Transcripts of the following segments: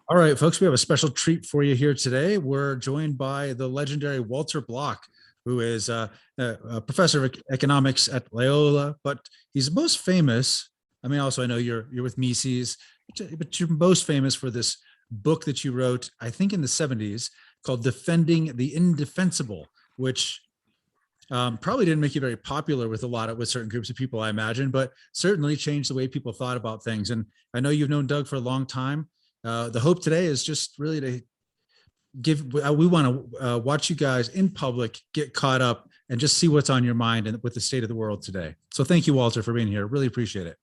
All right, folks, we have a special treat for you here today. We're joined by the legendary Walter Block, who is a professor of economics at Loyola, but he's most famous. I mean, also, I know you're with Mises, but you're most famous for this book that you wrote, I think in the 70s, called Defending the Indefensible, which probably didn't make you very popular with certain groups of people, I imagine, but certainly changed the way people thought about things. And I know you've known Doug for a long time. The hope today is just really to we want to watch you guys in public get caught up and just see what's on your mind and with the state of the world today. So thank you, Walter, for being here. Really appreciate it.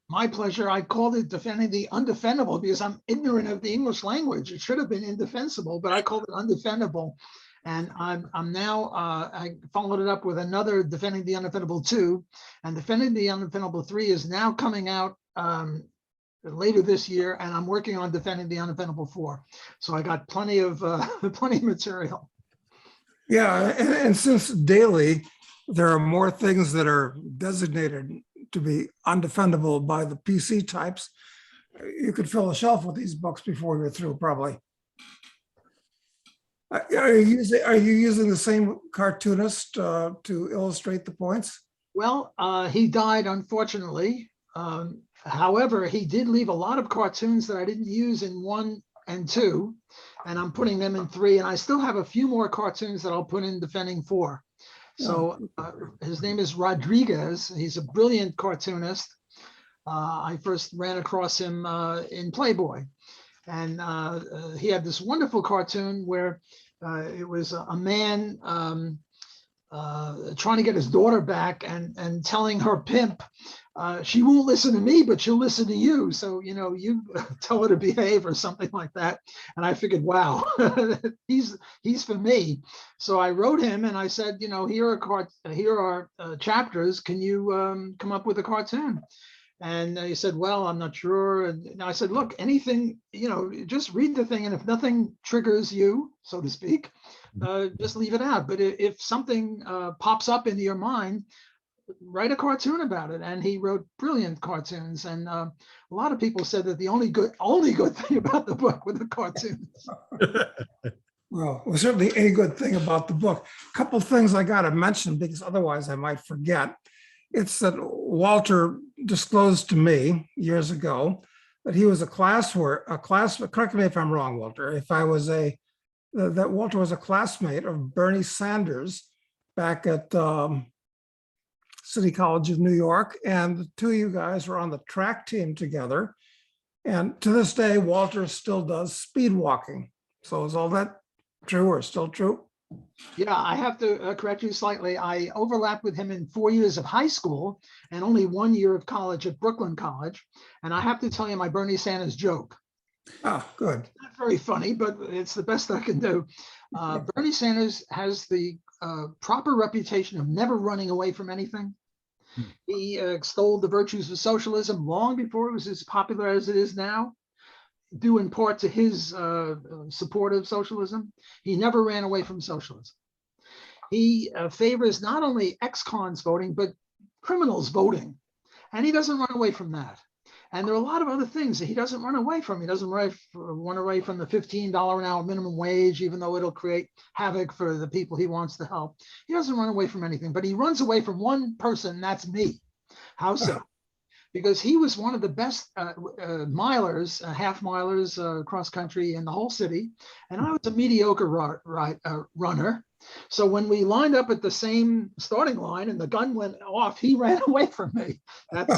My pleasure. I called it Defending the Undefendable because I'm ignorant of the English language. It should have been indefensible, but I called it undefendable. And I'm now, I followed it up with another Defending the Undefendable 2, and Defending the Undefendable 3 is now coming out later this year, and I'm working on Defending the Undefendable 4. So I got plenty of material. Yeah, and since daily there are more things that are designated to be undefendable by the PC types, you could fill a shelf with these books before you're through, probably. Are you using the same cartoonist to illustrate the points? Well, he died, unfortunately. However, he did leave a lot of cartoons that I didn't use in 1 and 2, and I'm putting them in 3. And I still have a few more cartoons that I'll put in Defending 4. So his name is Rodriguez. He's a brilliant cartoonist. I first ran across him in Playboy. And he had this wonderful cartoon where it was a man trying to get his daughter back and telling her pimp, she won't listen to me, but she'll listen to you. So, you know, you tell her to behave or something like that. And I figured, wow, he's for me. So I wrote him and I said, you know, here are chapters. Can you come up with a cartoon? And he said, well, I'm not sure. And I said, look, anything, you know, just read the thing. And if nothing triggers you, so to speak, just leave it out. But if something pops up into your mind, write a cartoon about it. And he wrote brilliant cartoons. And a lot of people said that the only good thing about the book were the cartoons. Well, certainly a good thing about the book. A couple of things I got to mention because otherwise I might forget. It's that Walter disclosed to me years ago that he was correct me if I'm wrong, Walter, that Walter was a classmate of Bernie Sanders back at City College of New York. And the two of you guys were on the track team together. And to this day, Walter still does speed walking. So is all that true or still true? Yeah, I have to correct you slightly. I overlapped with him in 4 years of high school and only 1 year of college at Brooklyn College. And I have to tell you my Bernie Sanders joke. Oh, good. Not very funny, but it's the best I can do. Bernie Sanders has the proper reputation of never running away from anything. He extolled the virtues of socialism long before it was as popular as it is now, due in part to his support of socialism. He never ran away from socialism. He favors not only ex-cons voting, but criminals voting. And he doesn't run away from that. And there are a lot of other things that he doesn't run away from. He doesn't run away from the $15 an hour minimum wage, even though it'll create havoc for the people he wants to help. He doesn't run away from anything, but he runs away from one person, that's me. How so? Because he was one of the best milers, half milers cross country in the whole city. And I was a mediocre runner. So when we lined up at the same starting line and the gun went off, he ran away from me. But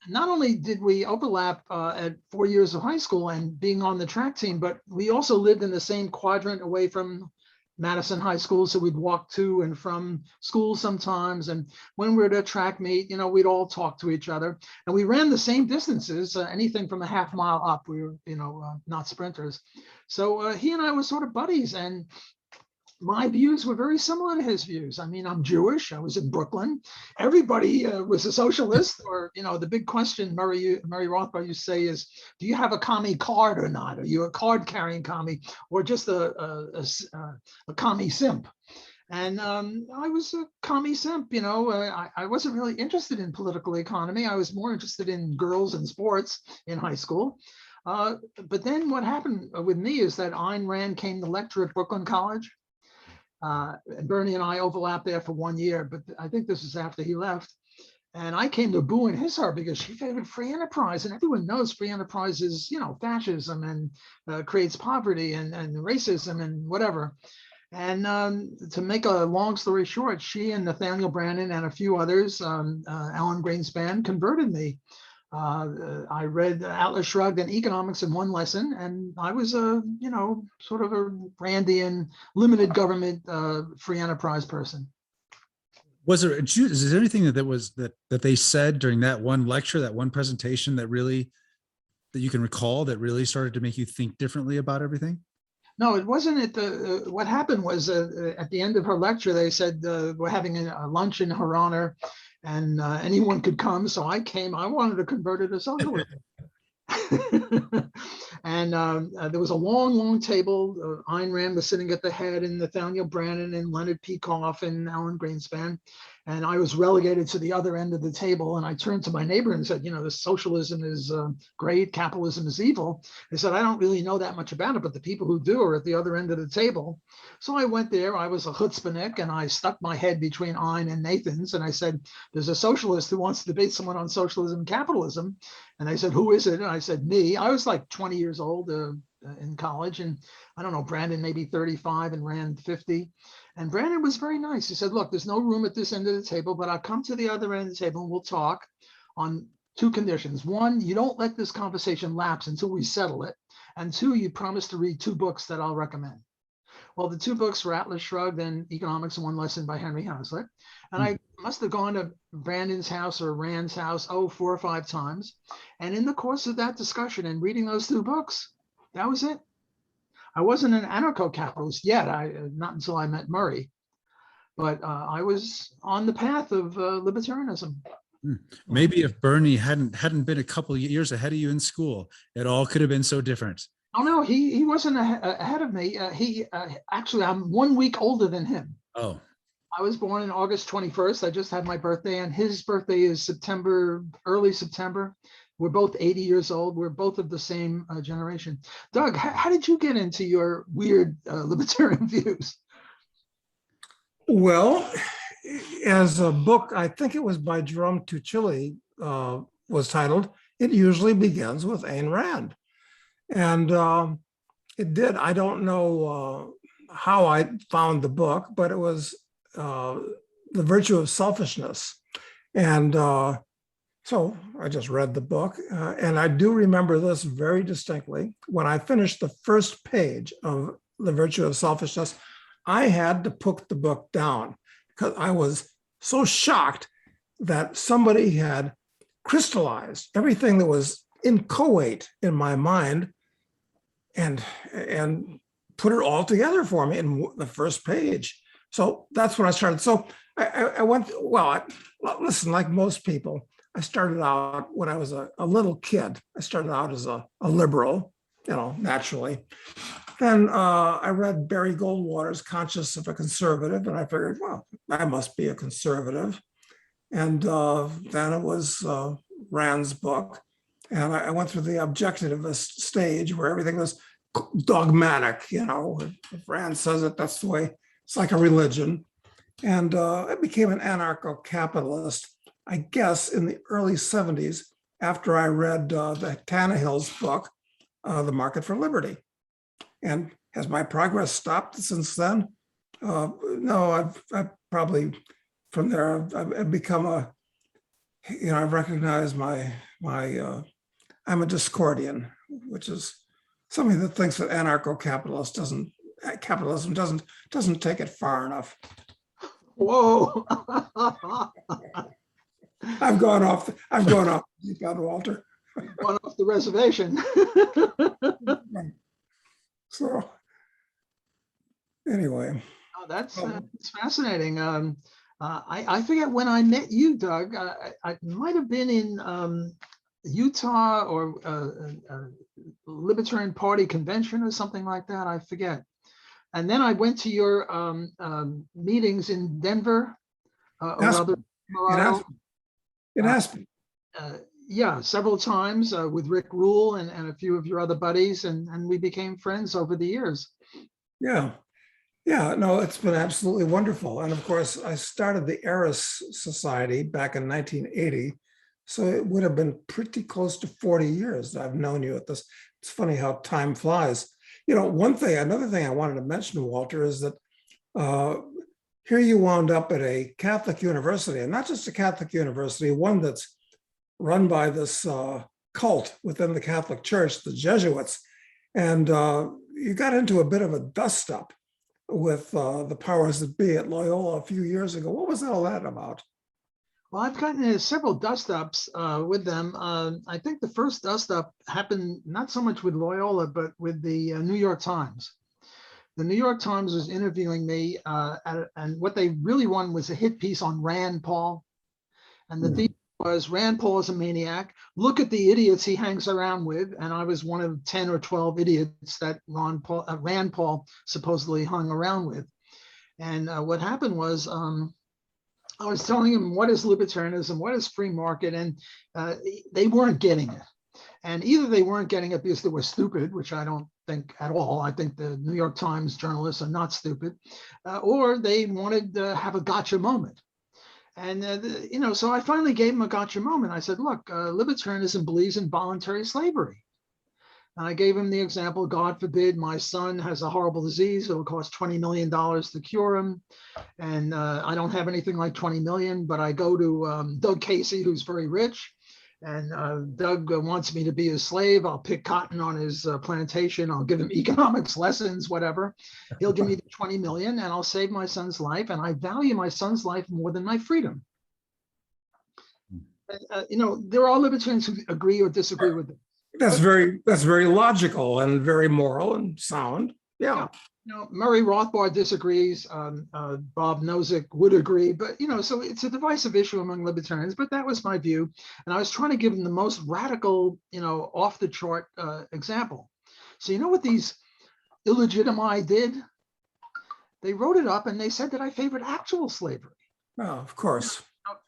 not only did we overlap at 4 years of high school and being on the track team, but we also lived in the same quadrant away from Madison High School, so we'd walk to and from school sometimes. And when we were at a track meet, you know, we'd all talk to each other. And we ran the same distances, anything from a half mile up. We were, you know, not sprinters. So he and I were sort of buddies. And my views were very similar to his views. I mean, I'm Jewish. I was in Brooklyn. Everybody was a socialist, or, you know, the big question Murray Rothbard used to say is, do you have a commie card or not? Are you a card carrying commie or just a commie simp? And I was a commie simp, you know. I wasn't really interested in political economy. I was more interested in girls and sports in high school. But then what happened with me is that Ayn Rand came to lecture at Brooklyn College. And Bernie and I overlapped there for 1 year, but I think this is after he left. And I came to boo and hiss her because she favored free enterprise, and everyone knows free enterprise is, you know, fascism and creates poverty and racism and whatever. And to make a long story short, she and Nathaniel Branden and a few others, Alan Greenspan, converted me. I read Atlas Shrugged and Economics in one lesson, and I was a, you know, sort of a Randian limited government free enterprise person. Was there, is there anything that they said during that one lecture, that one presentation that you can recall that really started to make you think differently about everything? No, it wasn't at the, what happened was at the end of her lecture, they said, we're having a lunch in her honor and anyone could come. So I came, I wanted to convert her to socialism. And there was a long, long table. Ayn Rand was sitting at the head, and Nathaniel Branden and Leonard Peikoff and Alan Greenspan. And I was relegated to the other end of the table. And I turned to my neighbor and said, you know, this socialism is great, capitalism is evil. I said, I don't really know that much about it, but the people who do are at the other end of the table. So I went there. I was a chutzpahnik, and I stuck my head between Ayn and Nathan's. And I said, there's a socialist who wants to debate someone on socialism and capitalism. And they said, who is it? And I said, me. I was like 20 years old in college. And I don't know, Branden maybe 35 and Rand 50. And Branden was very nice. He said, look, there's no room at this end of the table, but I'll come to the other end of the table and we'll talk on two conditions. One, you don't let this conversation lapse until we settle it. And two, you promise to read 2 books that I'll recommend. Well, the 2 books were Atlas Shrugged and Economics in One Lesson by Henry Hazlitt. And I must have gone to Branden's house or Rand's house, 4 or 5 times. And in the course of that discussion and reading those 2 books, that was it. I wasn't an anarcho-capitalist yet, not until I met Murray. But I was on the path of libertarianism. Maybe if Bernie hadn't been a couple of years ahead of you in school, it all could have been so different. Oh no, he wasn't ahead of me. Actually, I'm 1 week older than him. Oh, I was born on August 21st. I just had my birthday, and his birthday is early September. We're both 80 years old. We're both of the same generation. Doug, how did you get into your weird libertarian views? Well, as a book, I think it was by Jerome Tucili, was titled, it usually begins with Ayn Rand. And it did. I don't know how I found the book, but it was The Virtue of Selfishness. And so I just read the book. And I do remember this very distinctly. When I finished the first page of The Virtue of Selfishness, I had to put the book down because I was so shocked that somebody had crystallized everything that was inchoate in my mind and put it all together for me in the first page. So that's when I started. So I went, listen, like most people, I started out when I was a little kid. I started out as a liberal, you know, naturally. Then I read Barry Goldwater's Conscience of a Conservative, and I figured, well, I must be a conservative. And then it was Rand's book. And I went through the objectivist stage where everything was dogmatic, you know. If Rand says it, that's the way. It's like a religion. And I became an anarcho-capitalist, I guess, in the early 70s after I read the Tannehill's book, The Market for Liberty. And has my progress stopped since then? No, I've probably, from there, I've become I've recognized I'm a Discordian, which is something that thinks that capitalism doesn't take it far enough. Whoa. I've gone off deep end, Walter. Gone off the reservation. So anyway. Oh, that's fascinating. I forget when I met you, Doug. I might have been in Utah or Libertarian Party convention or something like that. I forget. And then I went to your meetings in Denver, or rather, Aspen. In Colorado. Aspen. In Aspen. Yeah, several times with Rick Rule and a few of your other buddies, and we became friends over the years. Yeah. Yeah, no, it's been absolutely wonderful. And of course, I started the Eris Society back in 1980. So it would have been pretty close to 40 years that I've known you at this. It's funny how time flies. You know, another thing I wanted to mention, Walter, is that here you wound up at a Catholic university, and not just a Catholic university, one that's run by this cult within the Catholic Church, the Jesuits. And you got into a bit of a dust-up with the powers that be at Loyola a few years ago. What was all that about? Well, I've gotten into several dust-ups with them. I think the first dust-up happened not so much with Loyola, but with the New York Times. The New York Times was interviewing me, and what they really wanted was a hit piece on Rand Paul. And the theme was, Rand Paul is a maniac. Look at the idiots he hangs around with. And I was one of 10 or 12 idiots that Rand Paul supposedly hung around with. And what happened was, I was telling him, what is libertarianism? What is free market? And they weren't getting it. And either they weren't getting it because they were stupid, which I don't think at all. I think the New York Times journalists are not stupid, or they wanted to have a gotcha moment. And, so I finally gave him a gotcha moment. I said, look, libertarianism believes in voluntary slavery. And I gave him the example, God forbid, my son has a horrible disease. It'll cost $20 million to cure him. And I don't have anything like 20 million, but I go to Doug Casey, who's very rich. And Doug wants me to be his slave. I'll pick cotton on his plantation. I'll give him economics lessons, whatever. He'll give me the 20 million and I'll save my son's life. And I value my son's life more than my freedom. There are libertarians who agree or disagree with it. That's very logical and very moral and sound. Yeah. Murray Rothbard disagrees. Bob Nozick would agree, but so it's a divisive issue among libertarians. But that was my view, and I was trying to give them the most radical, off the chart example. So what these illegitimi did? They wrote it up and they said that I favored actual slavery. Oh, of course.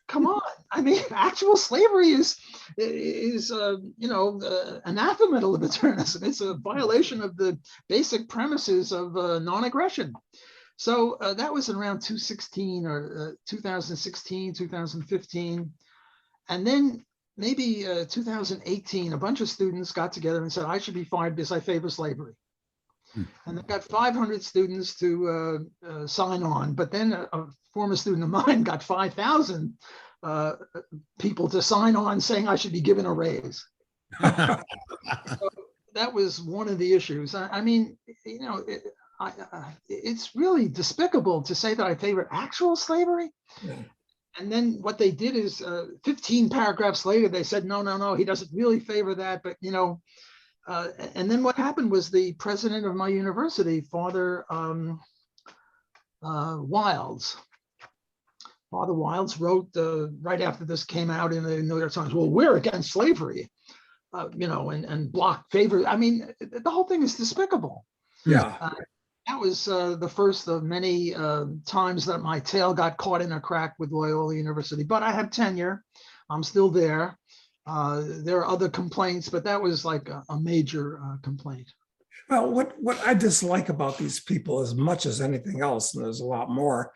Come on. I mean, actual slavery is anathema to libertarianism. It's a violation of the basic premises of non-aggression. So that was around 2016 or 2016, 2015. And then maybe 2018, a bunch of students got together and said, I should be fired because I favor slavery. And they got 500 students to sign on. But then a former student of mine got 5,000 people to sign on saying I should be given a raise. So that was one of the issues. I mean, it's really despicable to say that I favor actual slavery. Yeah. And then what they did is 15 paragraphs later, they said, no, he doesn't really favor that. But, and then what happened was the president of my university, Father Wilds. Father Wilds wrote right after this came out in the New York Times, well, we're against slavery, and block favor. I mean, the whole thing is despicable. Yeah. That was the first of many times that my tail got caught in a crack with Loyola University, but I have tenure. I'm still there. There are other complaints, but that was like a major complaint. Well, what I dislike about these people as much as anything else, and there's a lot more,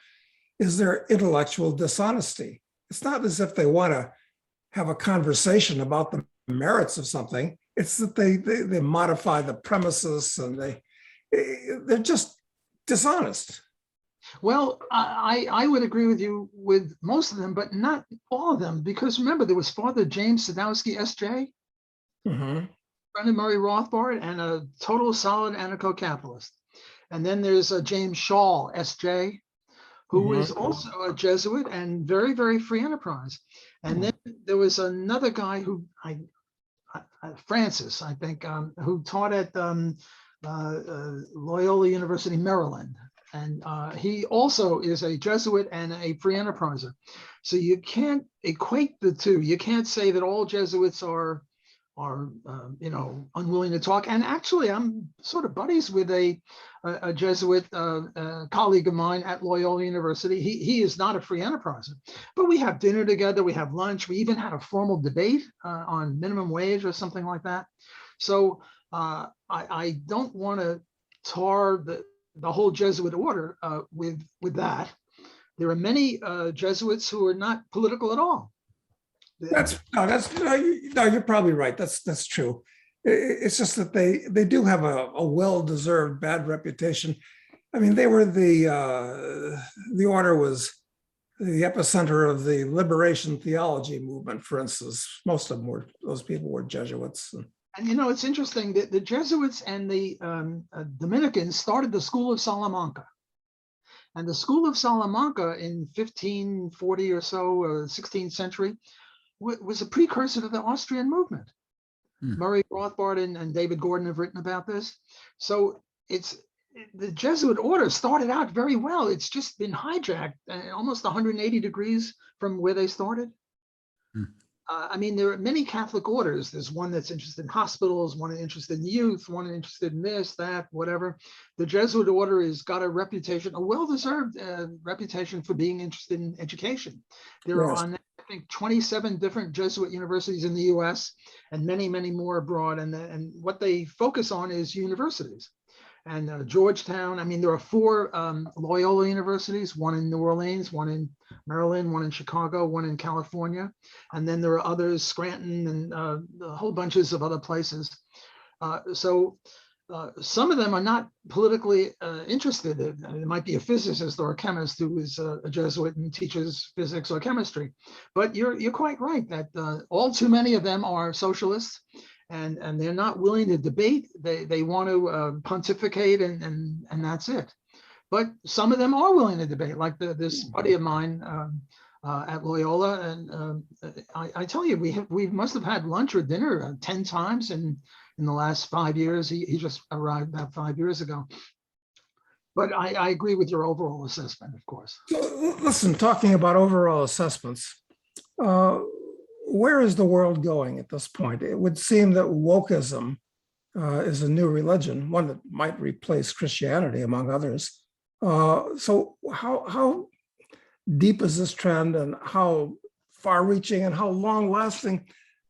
is their intellectual dishonesty. It's not as if they want to have a conversation about the merits of something. It's that they modify the premises and they're just dishonest. Well, I would agree with you with most of them, but not all of them, because remember, there was Father James Sadowski, S.J., friend of Murray Rothbard, and a total solid anarcho-capitalist. And then there's James Shaw, S.J., who is also a Jesuit and very, very free enterprise. And then there was another guy who, Francis, I think, who taught at Loyola University, Maryland. And he also is a Jesuit and a free enterpriser. So you can't equate the two. You can't say that all Jesuits are unwilling to talk. And actually, I'm sort of buddies with a Jesuit colleague of mine at Loyola University. He is not a free enterpriser, but we have dinner together, we have lunch, we even had a formal debate on minimum wage or something like that. So I don't want to tar the whole Jesuit order with that. There are many Jesuits who are not political at all. You're probably right. That's true. It's just that they do have a well-deserved bad reputation. I mean, they were the order was the epicenter of the liberation theology movement, for instance. Most of them those people were Jesuits. And it's interesting that the Jesuits and the Dominicans started the School of Salamanca. And the School of Salamanca in 1540 or so, 16th century, was a precursor to the Austrian movement. Murray Rothbard and David Gordon have written about this. So the Jesuit order started out very well. It's just been hijacked almost 180 degrees from where they started. I mean, there are many Catholic orders. There's one that's interested in hospitals, one interested in youth, one interested in this, that, whatever. The Jesuit order has got a reputation, a well-deserved reputation for being interested in education. There are, I think, 27 different Jesuit universities in the US and many, many more abroad. And what they focus on is universities. And Georgetown, I mean, there are 4 Loyola universities, one in New Orleans, one in Maryland, one in Chicago, one in California. And then there are others, Scranton and a whole bunches of other places. So some of them are not politically interested. It might be a physicist or a chemist who is a Jesuit and teaches physics or chemistry. But you're quite right that all too many of them are socialists. And they're not willing to debate. They want to pontificate and that's it. But some of them are willing to debate, like this buddy of mine at Loyola. And I tell you, we must have had lunch or dinner 10 times in the last 5 years. He just arrived about 5 years ago. But I agree with your overall assessment, of course. So, listen, talking about overall assessments, where is the world going at this point? It would seem that wokeism is a new religion, one that might replace Christianity, among others. So how deep is this trend, and how far-reaching and how long-lasting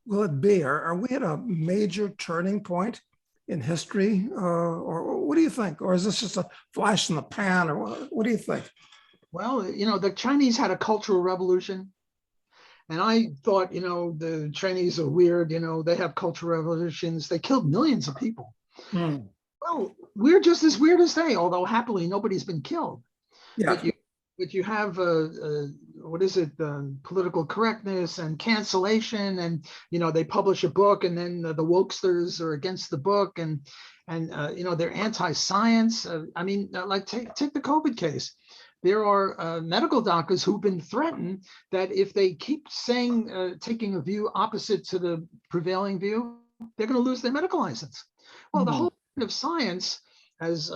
will it be? Are we at a major turning point in history, or what do you think? Or is this just a flash in the pan, or what do you think? Well, the Chinese had a cultural revolution. And I thought, the Chinese are weird, they have cultural revolutions. They killed millions of people. Well, we're just as weird as they, although happily nobody's been killed. Yeah. But you have, what is it, political correctness and cancellation. And, they publish a book and then the wokesters are against the book and they're anti-science. I mean, like take the COVID case. There are medical doctors who've been threatened that if they keep saying, taking a view opposite to the prevailing view, they're going to lose their medical license. Well, the whole point of science, as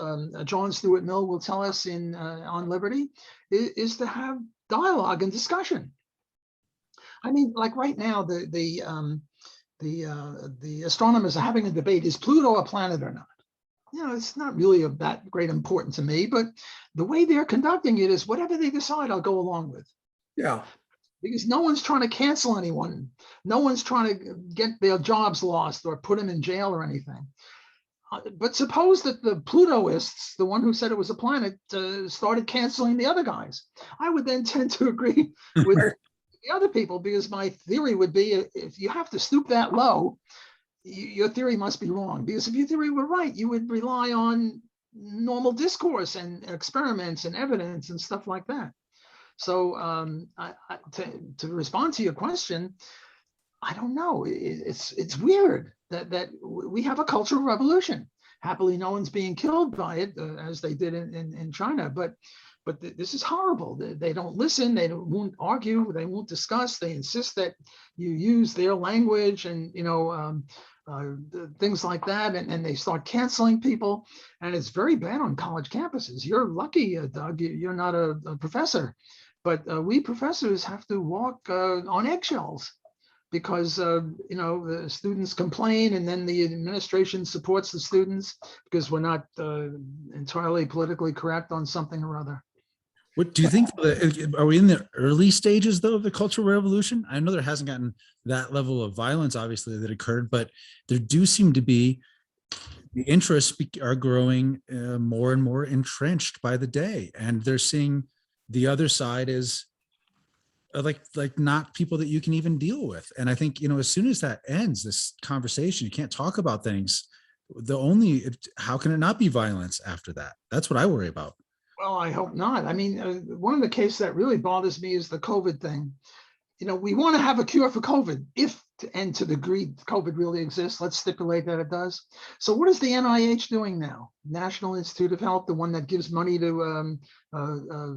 John Stuart Mill will tell us on Liberty, is to have dialogue and discussion. I mean, like right now, the astronomers are having a debate: is Pluto a planet or not? It's not really of that great importance to me, but the way they're conducting it is whatever they decide, I'll go along with. Yeah. Because no one's trying to cancel anyone. No one's trying to get their jobs lost or put them in jail or anything. But suppose that the Plutoists, the one who said it was a planet, started canceling the other guys. I would then tend to agree with the other people, because my theory would be, if you have to stoop that low, your theory must be wrong. Because if your theory were right, you would rely on normal discourse and experiments and evidence and stuff like that. So to respond to your question, I don't know. It's weird that we have a cultural revolution. Happily, no one's being killed by it as they did in China, but this is horrible. They don't listen. They won't argue. They won't discuss. They insist that you use their language and things like that, and they start canceling people, and it's very bad on college campuses. You're lucky, Doug. You're not a professor, but we professors have to walk on eggshells because the students complain, and then the administration supports the students because we're not entirely politically correct on something or other. What do you think? Are we in the early stages, though, of the Cultural Revolution? I know there hasn't gotten that level of violence, obviously, that occurred, but there do seem to be the interests are growing more and more entrenched by the day, and they're seeing the other side is like not people that you can even deal with. And I think, as soon as that ends, this conversation, you can't talk about things. How can it not be violence after that? That's what I worry about. Well, I hope not. I mean, one of the cases that really bothers me is the COVID thing. We want to have a cure for COVID, and to the degree COVID really exists. Let's stipulate that it does. So what is the NIH doing now? National Institute of Health, the one that gives money to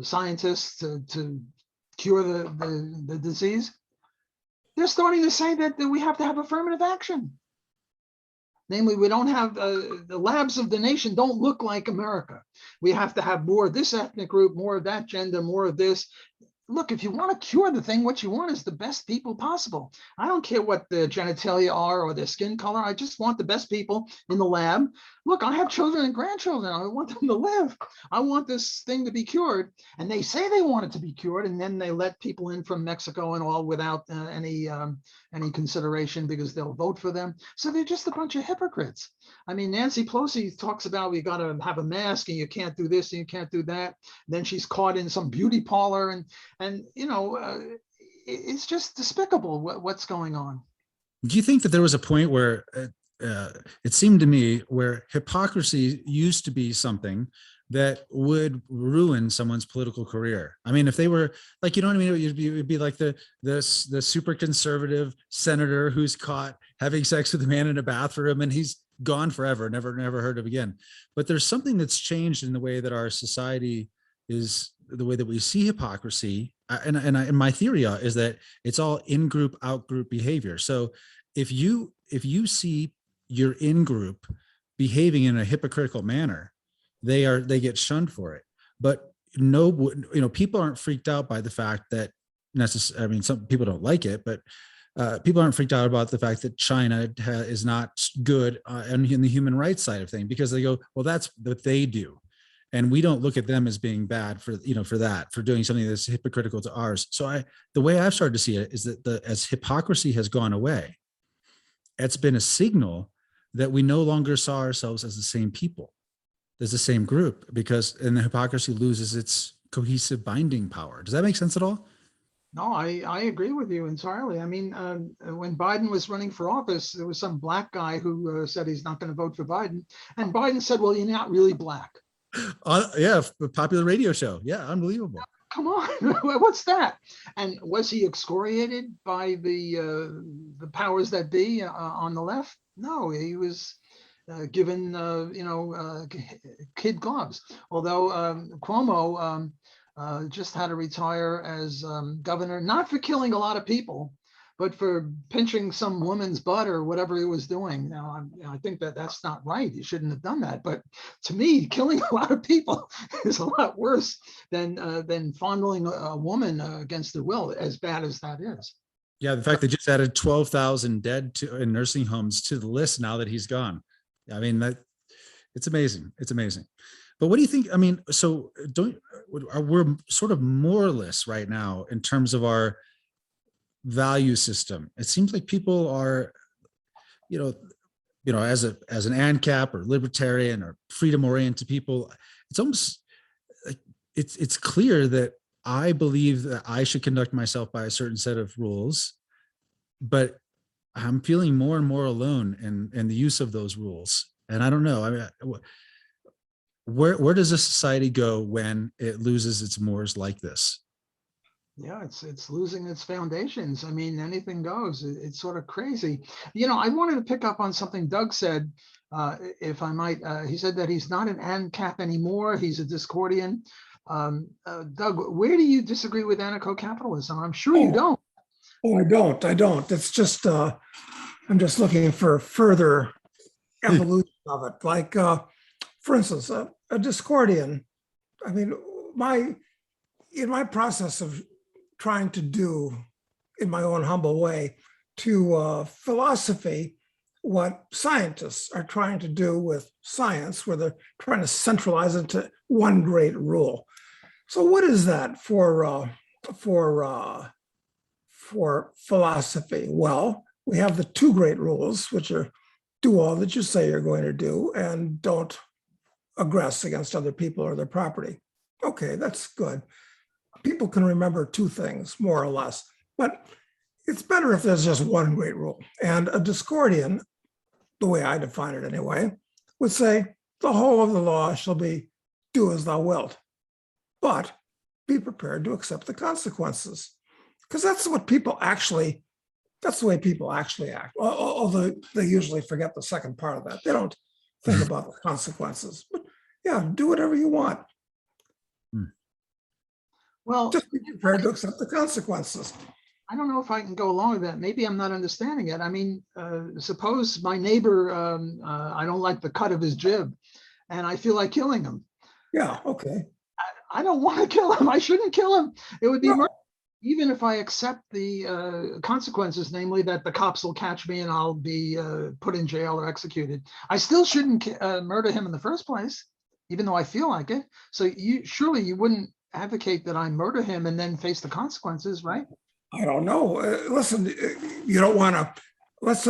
scientists to cure the disease? They're starting to say that we have to have affirmative action. Namely, we don't have the labs of the nation don't look like America. We have to have more of this ethnic group, more of that gender, more of this. Look, if you want to cure the thing, what you want is the best people possible. I don't care what their genitalia are or their skin color. I just want the best people in the lab. Look, I have children and grandchildren. I want them to live. I want this thing to be cured. And they say they want it to be cured, and then they let people in from Mexico and all without any consideration because they'll vote for them. So they're just a bunch of hypocrites. I mean, Nancy Pelosi talks about we got to have a mask and you can't do this and you can't do that. And then she's caught in some beauty parlor and it's just despicable what's going on. Do you think that there was a point where it seemed to me where hypocrisy used to be something that would ruin someone's political career? I mean, if they were like, it would be like the super conservative senator who's caught having sex with a man in a bathroom and he's gone forever, never heard of again. But there's something that's changed in the way that our society is, the way that we see hypocrisy. And my theory is that it's all in-group, out-group behavior. So if you see your in-group behaving in a hypocritical manner, they get shunned for it. But people aren't freaked out by the fact that some people don't like it, but people aren't freaked out about the fact that China is not good in the human rights side of things, because they go, well, that's what they do. And we don't look at them as being bad for doing something that's hypocritical to ours. So the way I've started to see it is that as hypocrisy has gone away, it's been a signal that we no longer saw ourselves as the same people, as the same group, and the hypocrisy loses its cohesive binding power. Does that make sense at all? No, I agree with you entirely. I mean, when Biden was running for office, there was some black guy who said he's not going to vote for Biden. And Biden said, well, you're not really black. Yeah, a popular radio show. Yeah, unbelievable. Come on, what's that? And was he excoriated by the powers that be on the left? No, he was given kid gloves. Although Cuomo just had to retire as governor, not for killing a lot of people, but for pinching some woman's butt or whatever he was doing. Now, I think that's not right. He shouldn't have done that. But to me, killing a lot of people is a lot worse than fondling a woman against their will, as bad as that is. Yeah, the fact they just added 12,000 dead in nursing homes to the list now that he's gone. I mean, it's amazing. It's amazing. But what do you think? I mean, so we're sort of moralists right now in terms of our value system. It seems like people are, as an AnCap or libertarian or freedom-oriented people, it's almost like it's clear that I believe that I should conduct myself by a certain set of rules, but I'm feeling more and more alone in the use of those rules. And I don't know. I mean, where does a society go when it loses its mores like this? Yeah, it's losing its foundations. I mean, anything goes. It's sort of crazy. I wanted to pick up on something Doug said, if I might. He said that he's not an AnCap anymore. He's a Discordian. Doug, where do you disagree with anarcho-capitalism? I'm sure you don't. Oh, I don't. It's just, I'm just looking for further evolution of it. Like, for instance, a Discordian. I mean, in my process of trying to do, in my own humble way, to philosophy what scientists are trying to do with science, where they're trying to centralize it into one great rule. So what is that for philosophy? Well, we have the two great rules, which are do all that you say you're going to do and don't aggress against other people or their property. Okay, that's good. People can remember two things, more or less, but it's better if there's just one great rule. And a Discordian, the way I define it anyway, would say the whole of the law shall be do as thou wilt, but be prepared to accept the consequences. Because that's what people actually, that's the way people actually act. Although they usually forget the second part of that. They don't think about the consequences. But yeah, do whatever you want. Well, just be prepared to accept the consequences. I don't know if I can go along with that. Maybe I'm not understanding it. I mean, suppose my neighbor, I don't like the cut of his jib and I feel like killing him. Yeah, okay. I don't want to kill him. I shouldn't kill him. It would be murder. Even if I accept the consequences, namely that the cops will catch me and I'll be put in jail or executed. I still shouldn't murder him in the first place, even though I feel like it. So surely you wouldn't advocate that I murder him and then face the consequences, right? I don't know. Listen, you don't want to. Let's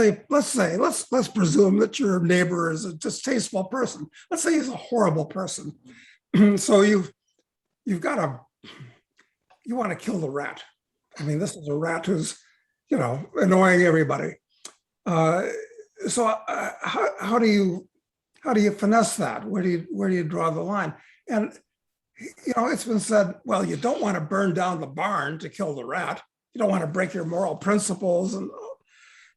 presume that your neighbor is a distasteful person. Let's say he's a horrible person. So you want to kill the rat. I mean, this is a rat who's, annoying everybody. So how do you finesse that? Where do you draw the line? And it's been said, well, you don't want to burn down the barn to kill the rat. You don't want to break your moral principles.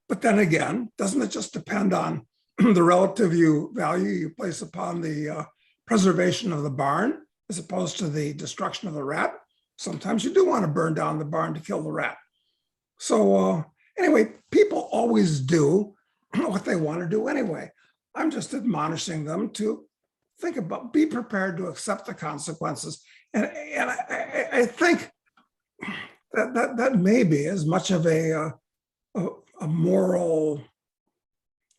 But then again, doesn't it just depend on the relative value you place upon the preservation of the barn as opposed to the destruction of the rat? Sometimes you do want to burn down the barn to kill the rat. So anyway, people always do what they want to do anyway. I'm just admonishing them to think about, be prepared to accept the consequences. And I think that may be as much of a moral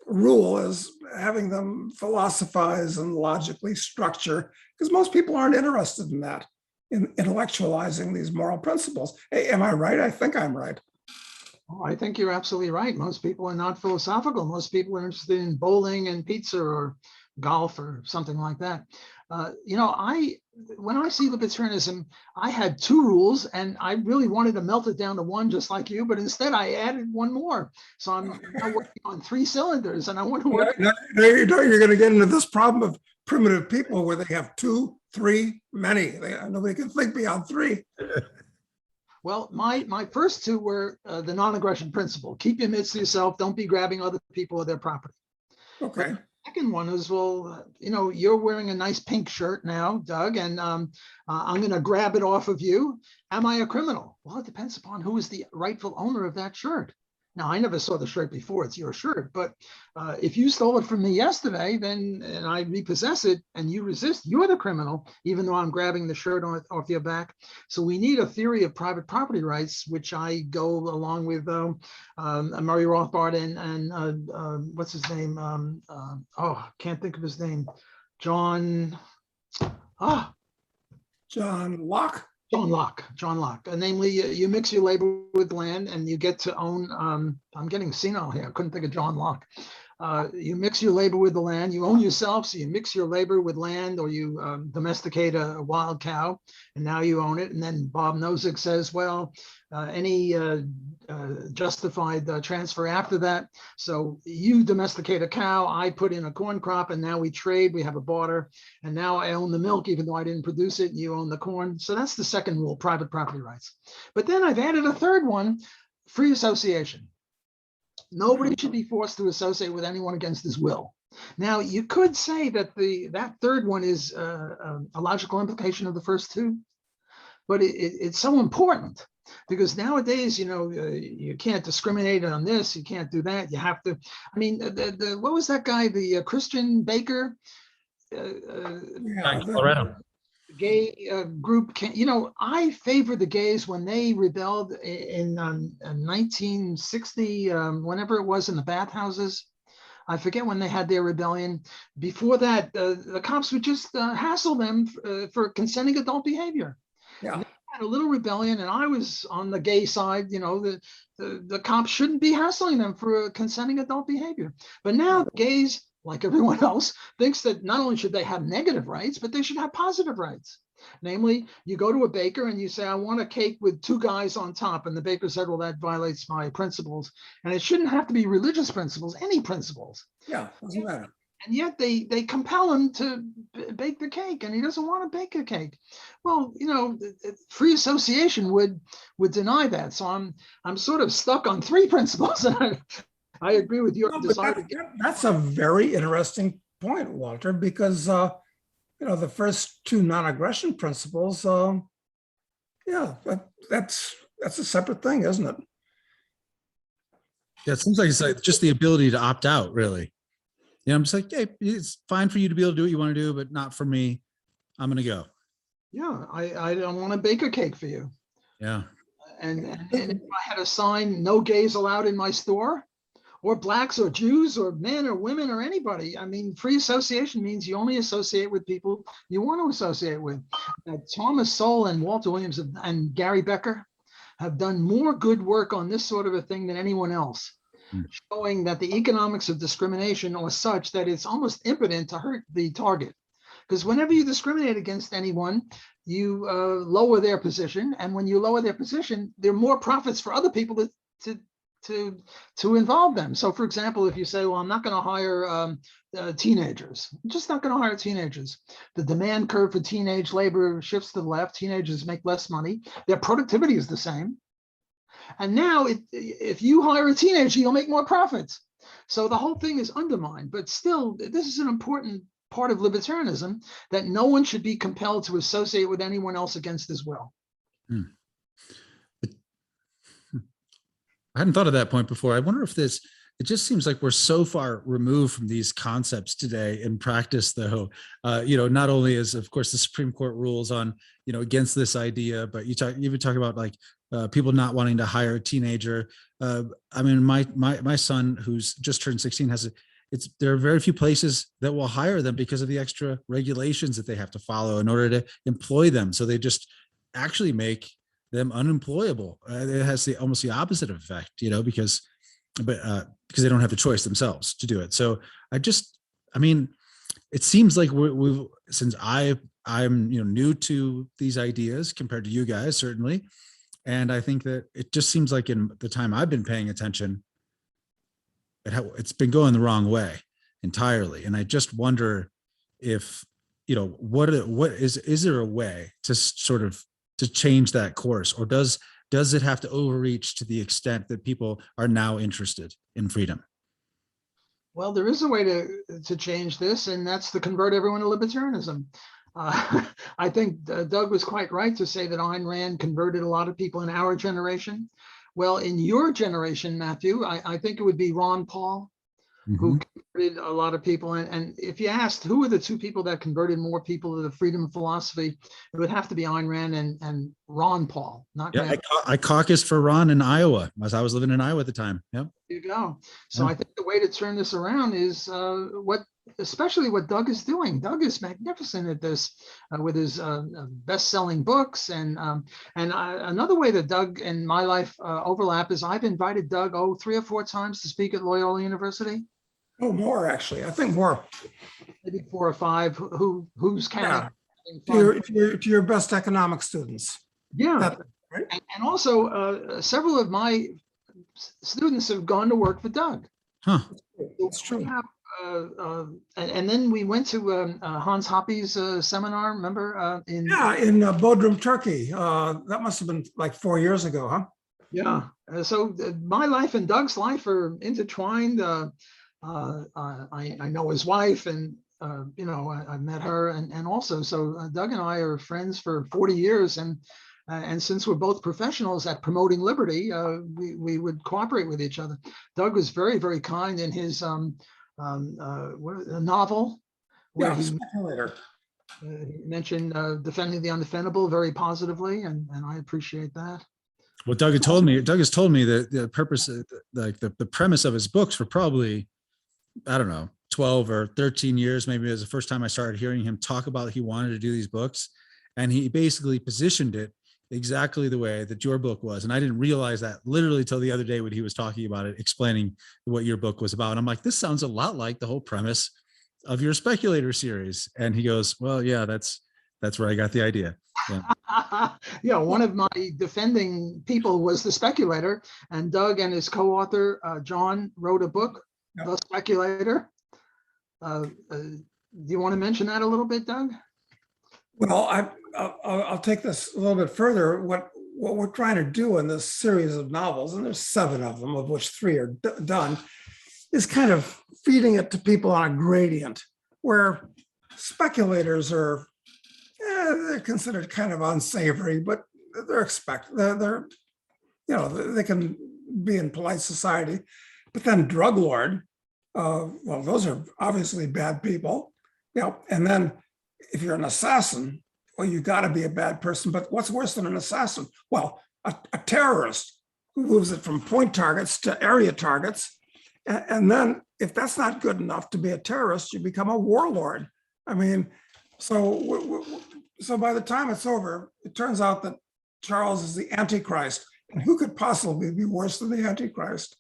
rule as having them philosophize and logically structure, because most people aren't interested in that, in intellectualizing these moral principles. Hey, am I right? I think I'm right. Oh, I think you're absolutely right. Most people are not philosophical. Most people are interested in bowling and pizza or golf or something like that. When I see libertarianism, I had two rules and I really wanted to melt it down to one, just like you, but instead I added one more. So I'm now working on 3 cylinders and I want to work. You're going to get into this problem of primitive people where they have 2, 3, many. Nobody can think beyond 3. Well, my first 2 were the non-aggression principle. Keep your mitts to yourself. Don't be grabbing other people or their property. Okay. But second one is, well, you're wearing a nice pink shirt now, Doug, and I'm going to grab it off of you. Am I a criminal? Well, it depends upon who is the rightful owner of that shirt. Now, I never saw the shirt before. It's your shirt. But if you stole it from me yesterday, and I repossess it and you resist, you're the criminal, even though I'm grabbing the shirt off your back. So we need a theory of private property rights, which I go along with Murray Rothbard and what's his name? Can't think of his name. John Locke. John Locke. Namely, you mix your labor with land and you get to own, I'm getting senile here. I couldn't think of John Locke. You mix your labor with the land, you own yourself. So you mix your labor with land, or you domesticate a wild cow and now you own it. And then Bob Nozick says, well, any justified transfer after that. So you domesticate a cow, I put in a corn crop, and now we trade, we have a barter. And now I own the milk, even though I didn't produce it, and you own the corn. So that's the second rule, private property rights. But then I've added a third one, free association. Nobody should be forced to associate with anyone against his will. Now, you could say that that third one is a logical implication of the first 2, but it's so important because nowadays, you can't discriminate on this, you can't do that. You have to. I mean, what was that guy, the Christian baker? Colorado. gay group can, I favor the gays when they rebelled in 1960, whenever it was, in the bathhouses. I forget when they had their rebellion. Before that, the cops would just hassle them for consenting adult behavior. Yeah. Had a little rebellion, and I was on the gay side. The cops shouldn't be hassling them for consenting adult behavior. But now the gays, like everyone else, thinks that not only should they have negative rights, but they should have positive rights. Namely, you go to a baker and you say, I want a cake with 2 guys on top. And the baker said, well, that violates my principles. And it shouldn't have to be religious principles, any principles. Yeah, doesn't matter. And yet they compel him to bake the cake, and he doesn't want to bake a cake. Well, free association would deny that. So I'm sort of stuck on 3 principles. And I agree with your desire. That's a very interesting point, Walter, because the first 2 non-aggression principles, that's a separate thing, isn't it? Yeah, it seems like it's like just the ability to opt out, really. I'm just like, hey, it's fine for you to be able to do what you want to do, but not for me. I'm going to go. Yeah, I don't want to bake a cake for you. Yeah. And if I had a sign, no gays allowed in my store, or blacks or Jews or men or women or anybody. I mean, free association means you only associate with people you want to associate with. Thomas Sowell and Walter Williams and Gary Becker have done more good work on this sort of a thing than anyone else, showing that the economics of discrimination are such that it's almost impotent to hurt the target. Because whenever you discriminate against anyone, you lower their position. And when you lower their position, there are more profits for other people to involve them. So for example, if you say, well, I'm not going to hire teenagers, I'm just not going to hire teenagers. The demand curve for teenage labor shifts to the left. Teenagers make less money. Their productivity is the same. And now if you hire a teenager, you'll make more profits. So the whole thing is undermined. But still, this is an important part of libertarianism, that no one should be compelled to associate with anyone else against his will. I hadn't thought of that point before. I wonder if it just seems like we're so far removed from these concepts today in practice, though. Not only is, of course, the Supreme Court rules on, against this idea, but you even talk about like people not wanting to hire a teenager. I mean, my son, who's just turned 16, there are very few places that will hire them because of the extra regulations that they have to follow in order to employ them. So they just actually make them unemployable. It has almost the opposite effect, because they don't have the choice themselves to do it. So it seems like since I'm new to these ideas compared to you guys, certainly. And I think that it just seems like in the time I've been paying attention, it's been going the wrong way entirely. And I just wonder if, is there a way to sort of to change that course, or does it have to overreach to the extent that people are now interested in freedom? Well, there is a way to change this, and that's to convert everyone to libertarianism. I think Doug was quite right to say that Ayn Rand converted a lot of people in our generation. Well, in your generation, Matthew, I think it would be Ron Paul, who converted a lot of people. And if you asked who are the 2 people that converted more people to the freedom philosophy, it would have to be Ayn Rand and Ron Paul. I caucused for Ron in Iowa, as I was living in Iowa at the time. Yep. There you go. So I think the way to turn this around is especially what Doug is doing. Doug is magnificent at this with his best-selling books. And another way that Doug and my life overlap is I've invited Doug 3 or 4 times to speak at Loyola University. Oh, more actually. I think more. Maybe 4 or 5. Who's counting? Yeah. To your best economic students. Yeah. Right? And also several of my students have gone to work for Doug. Huh. That's true. And then we went to Hans Hoppe's seminar, remember? In Bodrum, Turkey. That must have been like 4 years ago, huh? Yeah. So my life and Doug's life are intertwined. I know his wife, and I met her, and also so Doug and I are friends for 40 years, and since we're both professionals at promoting liberty, we would cooperate with each other. Doug was very, very kind in his a novel where Speculator. He mentioned defending the undefendable very positively, and I appreciate that. Well, Doug has told me that the purpose, like the premise of his books for probably, I don't know, 12 or 13 years, maybe it was the first time I started hearing him talk about he wanted to do these books. And he basically positioned it exactly the way that your book was. And I didn't realize that literally till the other day when he was talking about it, explaining what your book was about. And I'm like, this sounds a lot like the whole premise of your Speculator series. And he goes, well, yeah, that's where I got the idea. Yeah. Yeah, one of my defending people was the Speculator, and Doug and his co-author John wrote a book, The Speculator. Do you want to mention that a little bit, Doug? Well, I'll take this a little bit further. What we're trying to do in this series of novels, and there's 7 of them, of which 3 are done, is kind of feeding it to people on a gradient, where speculators are, they're considered kind of unsavory, but they're they can be in polite society. But then drug lord, well, those are obviously bad people. And then if you're an assassin, well, you got to be a bad person. But what's worse than an assassin? Well, a terrorist who moves it from point targets to area targets. And then if that's not good enough to be a terrorist, you become a warlord. I mean, so by the time it's over, it turns out that Charles is the Antichrist. And who could possibly be worse than the Antichrist?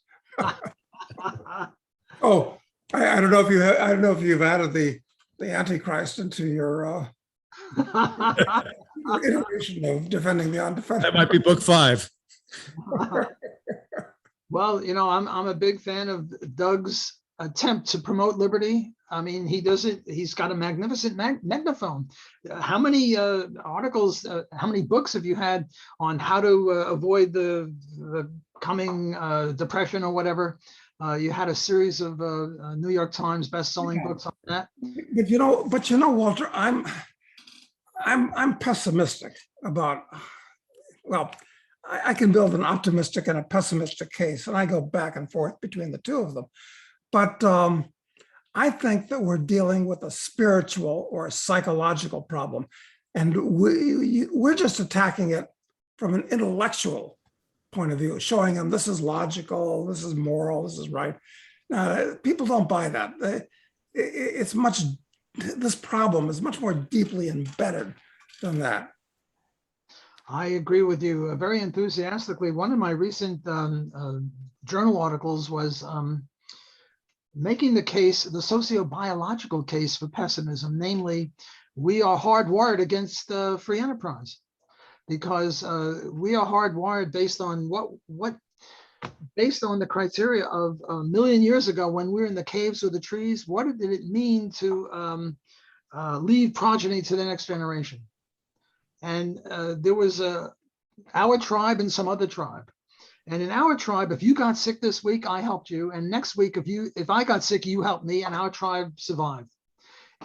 Oh, I don't know if you've added the Antichrist into your iteration of defending the undefendable. That might be book 5. Well, I'm a big fan of Doug's attempt to promote liberty. I mean, he does it. He's got a magnificent megaphone. How many articles, how many books have you had on how to avoid the coming depression or whatever? You had a series of New York Times best-selling books on that. But Walter, I'm pessimistic about. Well, I can build an optimistic and a pessimistic case, and I go back and forth between the two of them. But I think that we're dealing with a spiritual or a psychological problem, and we're just attacking it from an intellectual point of view, showing them this is logical, this is moral, this is right. People don't buy that. This problem is much more deeply embedded than that. I agree with you very enthusiastically. One of my recent journal articles was making the case, the sociobiological case for pessimism, namely, we are hardwired against free enterprise, because we are hardwired based on based on the criteria of a million years ago when we were in the caves or the trees. What did it mean to leave progeny to the next generation? And there was our tribe and some other tribe. And in our tribe, if you got sick this week, I helped you. And next week, if I got sick, you helped me, and our tribe survived.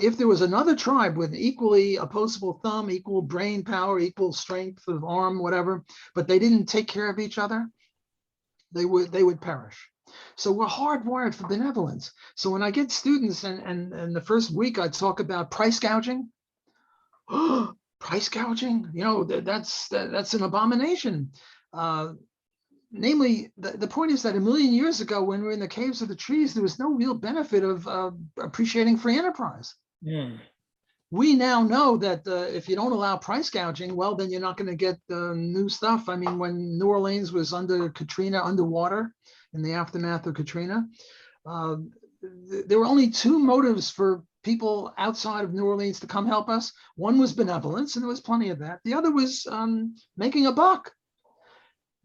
If there was another tribe with equally opposable thumb, equal brain power, equal strength of arm, whatever, but they didn't take care of each other, they would perish. So we're hardwired for benevolence. So when I get students, and the first week I talk about price gouging, price gouging, that's an abomination. Namely, the point is that a million years ago, when we were in the caves of the trees, there was no real benefit of appreciating free enterprise. Mm. We now know that if you don't allow price gouging, well, then you're not going to get new stuff. I mean, when New Orleans was under Katrina, underwater in the aftermath of Katrina, there were only 2 motives for people outside of New Orleans to come help us. One was benevolence, and there was plenty of that. The other was making a buck.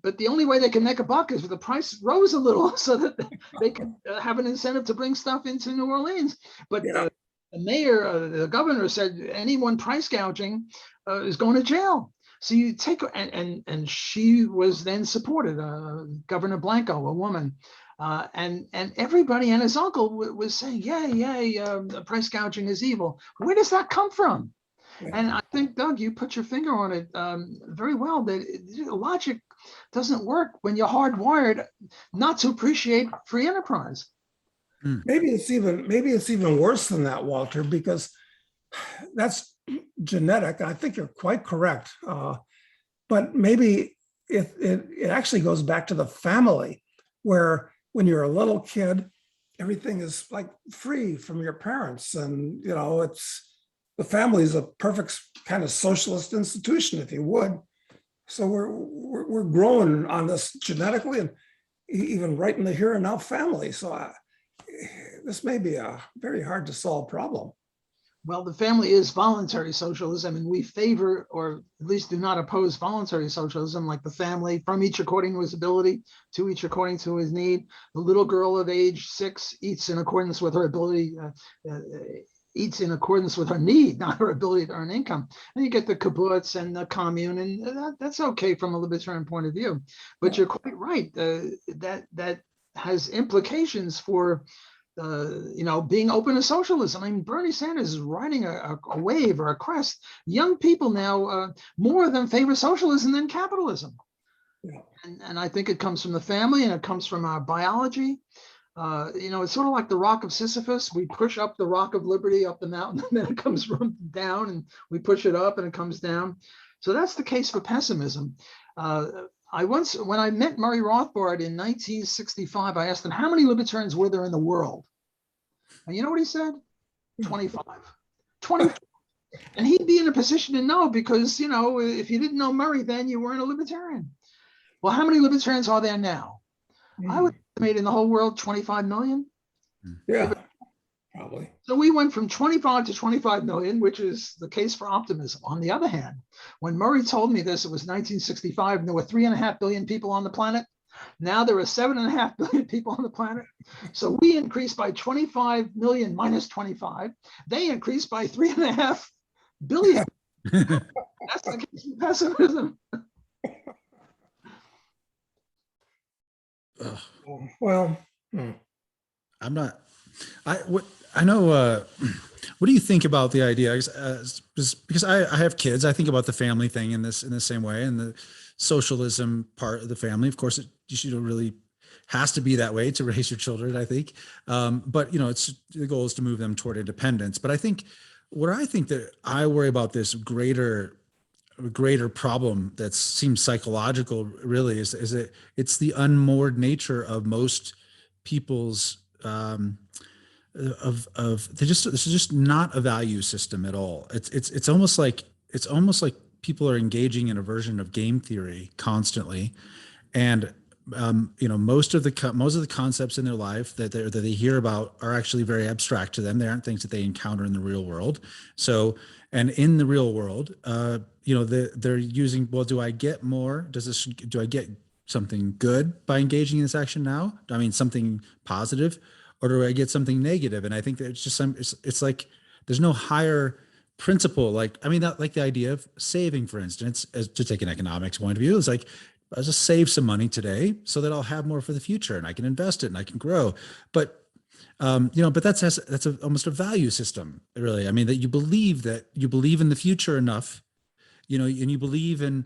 But the only way they can make a buck is if the price rose a little, so that they can have an incentive to bring stuff into New Orleans. But the mayor, the governor said anyone price gouging is going to jail. So you take, and she was then supported, Governor Blanco, a woman. And everybody and his uncle was saying, yay, price gouging is evil. Where does that come from? Yeah. And I think, Doug, you put your finger on it very well, that logic doesn't work when you're hardwired not to appreciate free enterprise. Maybe it's even worse than that, Walter, because that's genetic. I think you're quite correct. But maybe it actually goes back to the family, where when you're a little kid, everything is like free from your parents. And, the family is a perfect kind of socialist institution, if you would. So we're growing on this genetically, and even right in the here and now family. So this may be a very hard to solve problem. Well, the family is voluntary socialism, and we favor, or at least do not oppose, voluntary socialism, like the family, from each according to his ability, to each according to his need. The little girl of age 6 eats in accordance with her ability, eats in accordance with her need, not her ability to earn income. And you get the kibbutz and the commune, and that's okay from a libertarian point of view. But you're quite right. That has implications for being open to socialism. I mean, Bernie Sanders is riding a wave or a crest. Young people now more of them favor socialism than capitalism. Yeah. And I think it comes from the family, and it comes from our biology. It's sort of like the rock of Sisyphus. We push up the rock of liberty up the mountain, and then it comes from down, and we push it up and it comes down. So that's the case for pessimism. When I met Murray Rothbard in 1965, I asked him, how many libertarians were there in the world? And you know what he said? 25. 25. And he'd be in a position to know, because, if you didn't know Murray then, you weren't a libertarian. Well, how many libertarians are there now? I would estimate in the whole world 25 million. Yeah, probably. So we went from 25 to 25 million, which is the case for optimism. On the other hand, when Murray told me this, it was 1965, and there were 3.5 billion people on the planet. Now there are 7.5 billion people on the planet. So we increased by 25 million minus 25. They increased by 3.5 billion. That's the case for pessimism. Well, I'm not. I know. What do you think about the idea? Because I have kids, I think about the family thing in the same way, and the socialism part of the family. Of course, it really has to be that way to raise your children, I think. But it's the goal is to move them toward independence. But I think that I worry about this greater problem that seems psychological, really, is that it's the unmoored nature of most people's this is just not a value system at all. It's almost like people are engaging in a version of game theory constantly, and most of the concepts in their life that they hear about are actually very abstract to them. They aren't things that they encounter in the real world. So, and in the real world, they're using, well, do I get more? Do I get something good by engaging in this action now? I mean, something positive, or do I get something negative? And I think that it's just it's like there's no higher principle. Like the idea of saving, for instance, to take an economics point of view, is like, I'll just save some money today so that I'll have more for the future, and I can invest it and I can grow. But but that's almost a value system, really. I mean, that you believe in the future enough, and you believe in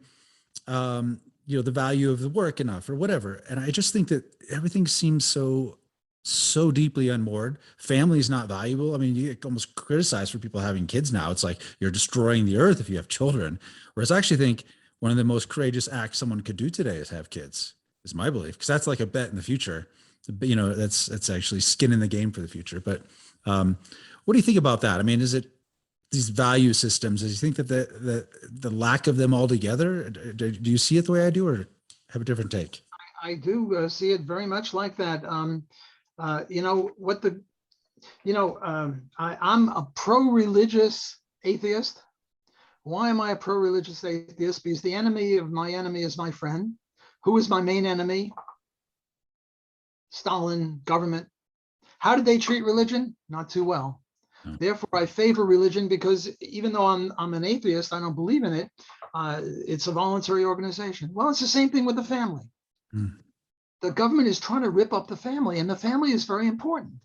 the value of the work enough, or whatever. And I just think that everything seems so deeply unmoored. Family is not valuable. I mean, you get almost criticized for people having kids now. It's like you're destroying the earth if you have children. Whereas I actually think one of the most courageous acts someone could do today is have kids, is my belief, because that's like a bet in the future. That's actually skin in the game for the future. But what do you think about that? I mean, is it these value systems? Do you think that the lack of them altogether? Do you see it the way I do, or have a different take? I do see it very much like that. I'm a pro-religious atheist. Why am I a pro-religious atheist? Because the enemy of my enemy is my friend. Who is my main enemy? Stalin, government. How did they treat religion? Not too well. No. Therefore, I favor religion, because even though I'm an atheist, I don't believe in it. It's a voluntary organization. Well, it's the same thing with the family. The government is trying to rip up the family, and the family is very important.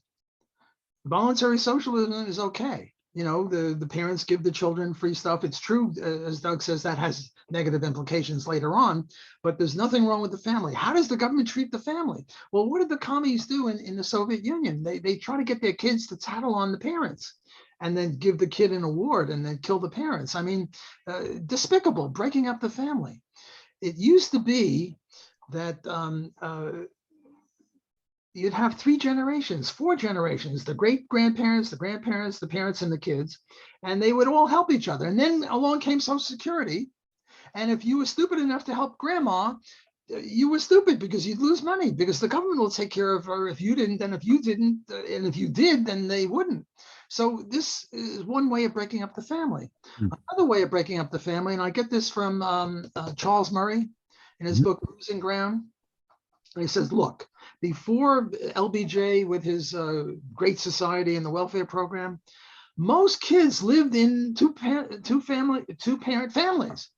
Voluntary socialism is okay. The parents give the children free stuff. It's true, as Doug says, that has negative implications later on, but there's nothing wrong with the family. How does the government treat the family? Well, what did the commies do in the Soviet Union? They try to get their kids to tattle on the parents. and then give the kid an award and then kill the parents. I mean, despicable, breaking up the family. It used to be that you'd have 3 generations, 4 generations, the great-grandparents, the grandparents, the parents, and the kids, and they would all help each other. And then along came Social Security. And if you were stupid enough to help grandma, you were stupid because you'd lose money because the government will take care of her if you didn't, and if you didn't, and if you did, then they wouldn't. So this is one way of breaking up the family. Another way of breaking up the family, and I get this from Charles Murray in his book, Losing Ground. And he says, look, before LBJ with his Great Society and the welfare program, most kids lived in two-parent families.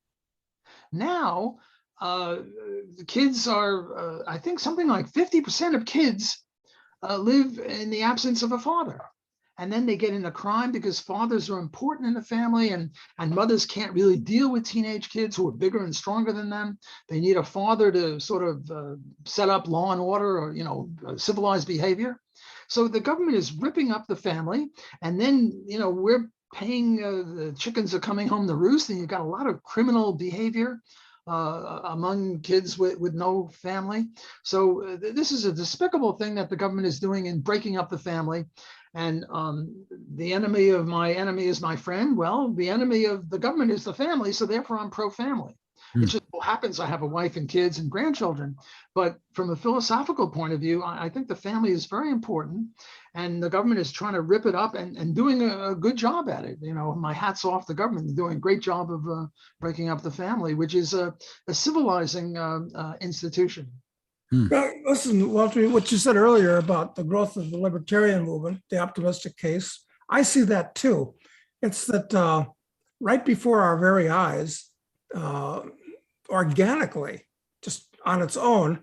Now, the kids are, I think something like 50% of kids live in the absence of a father. And then they get into crime because fathers are important in the family, and mothers can't really deal with teenage kids who are bigger and stronger than them. They need a father to sort of set up law and order or, civilized behavior. So the government is ripping up the family, and then, we're paying, the chickens are coming home to roost, and you've got a lot of criminal behavior among kids with no family. So this is a despicable thing that the government is doing in breaking up the family. And the enemy of my enemy is my friend. Well, the enemy of the government is the family, so therefore I'm pro-family. It just so happens I have a wife and kids and grandchildren. But from a philosophical point of view, I think the family is very important. And the government is trying to rip it up and doing a good job at it. My hat's off the government. They're doing a great job of breaking up the family, which is a civilizing institution. Well, listen, Walter, what you said earlier about the growth of the libertarian movement, the optimistic case, I see that too. It's that right before our very eyes, organically, just on its own,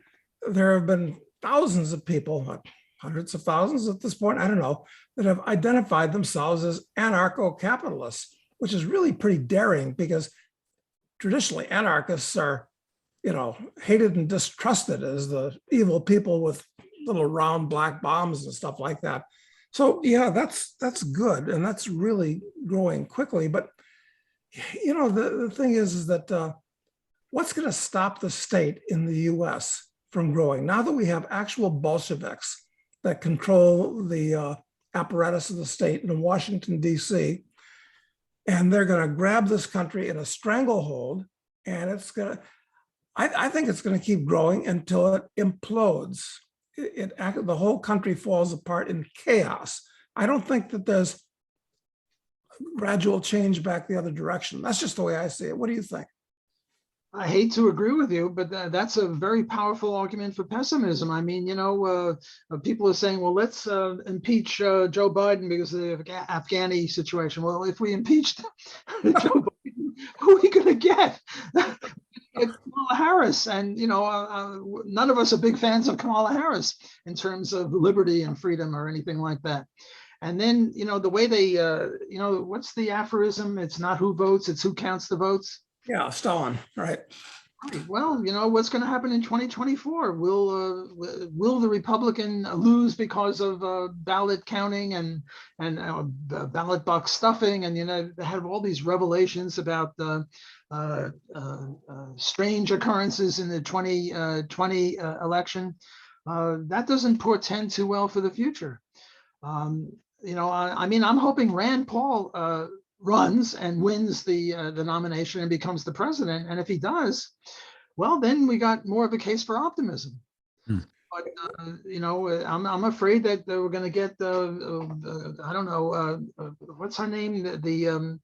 there have been thousands of people, hundreds of thousands at this point, I don't know, that have identified themselves as anarcho-capitalists, which is really pretty daring because traditionally anarchists are, hated and distrusted as the evil people with little round black bombs and stuff like that. So yeah, that's good, and that's really growing quickly. But the thing is that what's going to stop the state in the U.S. from growing now that we have actual Bolsheviks that control the apparatus of the state in Washington, D.C., and they're going to grab this country in a stranglehold, and it's going to. I think it's going to keep growing until it implodes. The whole country falls apart in chaos. I don't think that there's gradual change back the other direction. That's just the way I see it. What do you think? I hate to agree with you, but that's a very powerful argument for pessimism. I mean, people are saying, well, let's impeach Joe Biden because of the Afghani situation. Well, if we impeached Joe Biden, who are we going to get? Kamala Harris, and none of us are big fans of Kamala Harris in terms of liberty and freedom or anything like that. And then the way they what's the aphorism? It's not who votes, it's who counts the votes. Yeah, Stalin, right. Well, what's going to happen in 2024? Will the Republican lose because of ballot counting and ballot box stuffing? And they have all these revelations about the strange occurrences in the 2020 election. That doesn't portend too well for the future. I'm hoping Rand Paul runs and wins the nomination and becomes the president. And if he does, well, then we got more of a case for optimism. But I'm afraid that we're going to get I don't know what's her name, the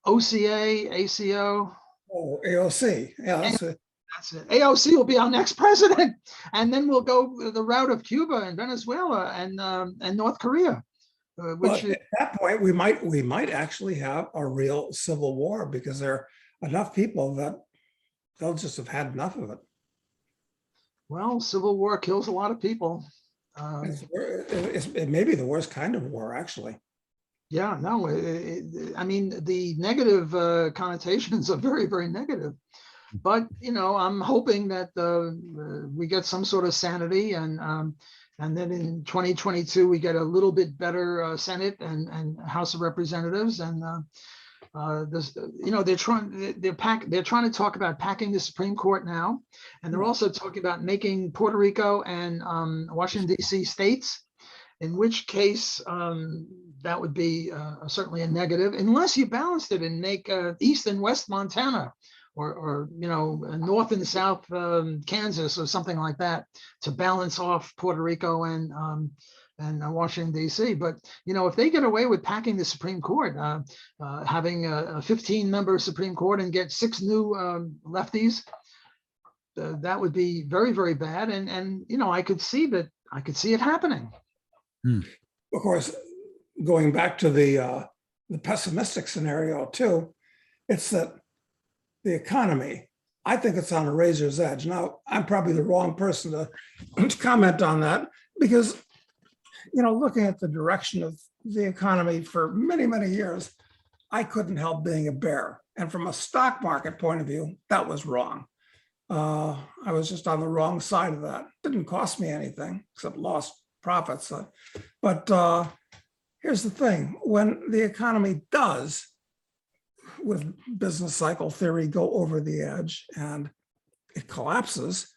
OCA, ACO. Oh, AOC. Yeah, that's it. That's it. AOC will be our next president, and then we'll go the route of Cuba and Venezuela and North Korea. Which at that point, we might actually have a real civil war because there are enough people that they'll just have had enough of it. Well, civil war kills a lot of people. It may be the worst kind of war, actually. Yeah, no, I mean, the negative connotations are very, very negative. But, I'm hoping that we get some sort of sanity and And then in 2022, we get a little bit better Senate and House of Representatives. And this, they're trying to talk about packing the Supreme Court now. And they're also talking about making Puerto Rico and Washington, D.C. states, in which case that would be certainly a negative, unless you balanced it and make East and West Montana, or North and South Kansas, or something like that, to balance off Puerto Rico and Washington, D.C. But if they get away with packing the Supreme Court, having a 15-member Supreme Court and get 6 new lefties, that would be very, very bad. And I could see it happening. Of course, going back to the pessimistic scenario too, it's that the economy, I think it's on a razor's edge. Now, I'm probably the wrong person to comment on that, because, looking at the direction of the economy for many, many years, I couldn't help being a bear. And from a stock market point of view, that was wrong. I was just on the wrong side of that. Didn't cost me anything except lost profits. But here's the thing, when the economy does, with business cycle theory, go over the edge and it collapses,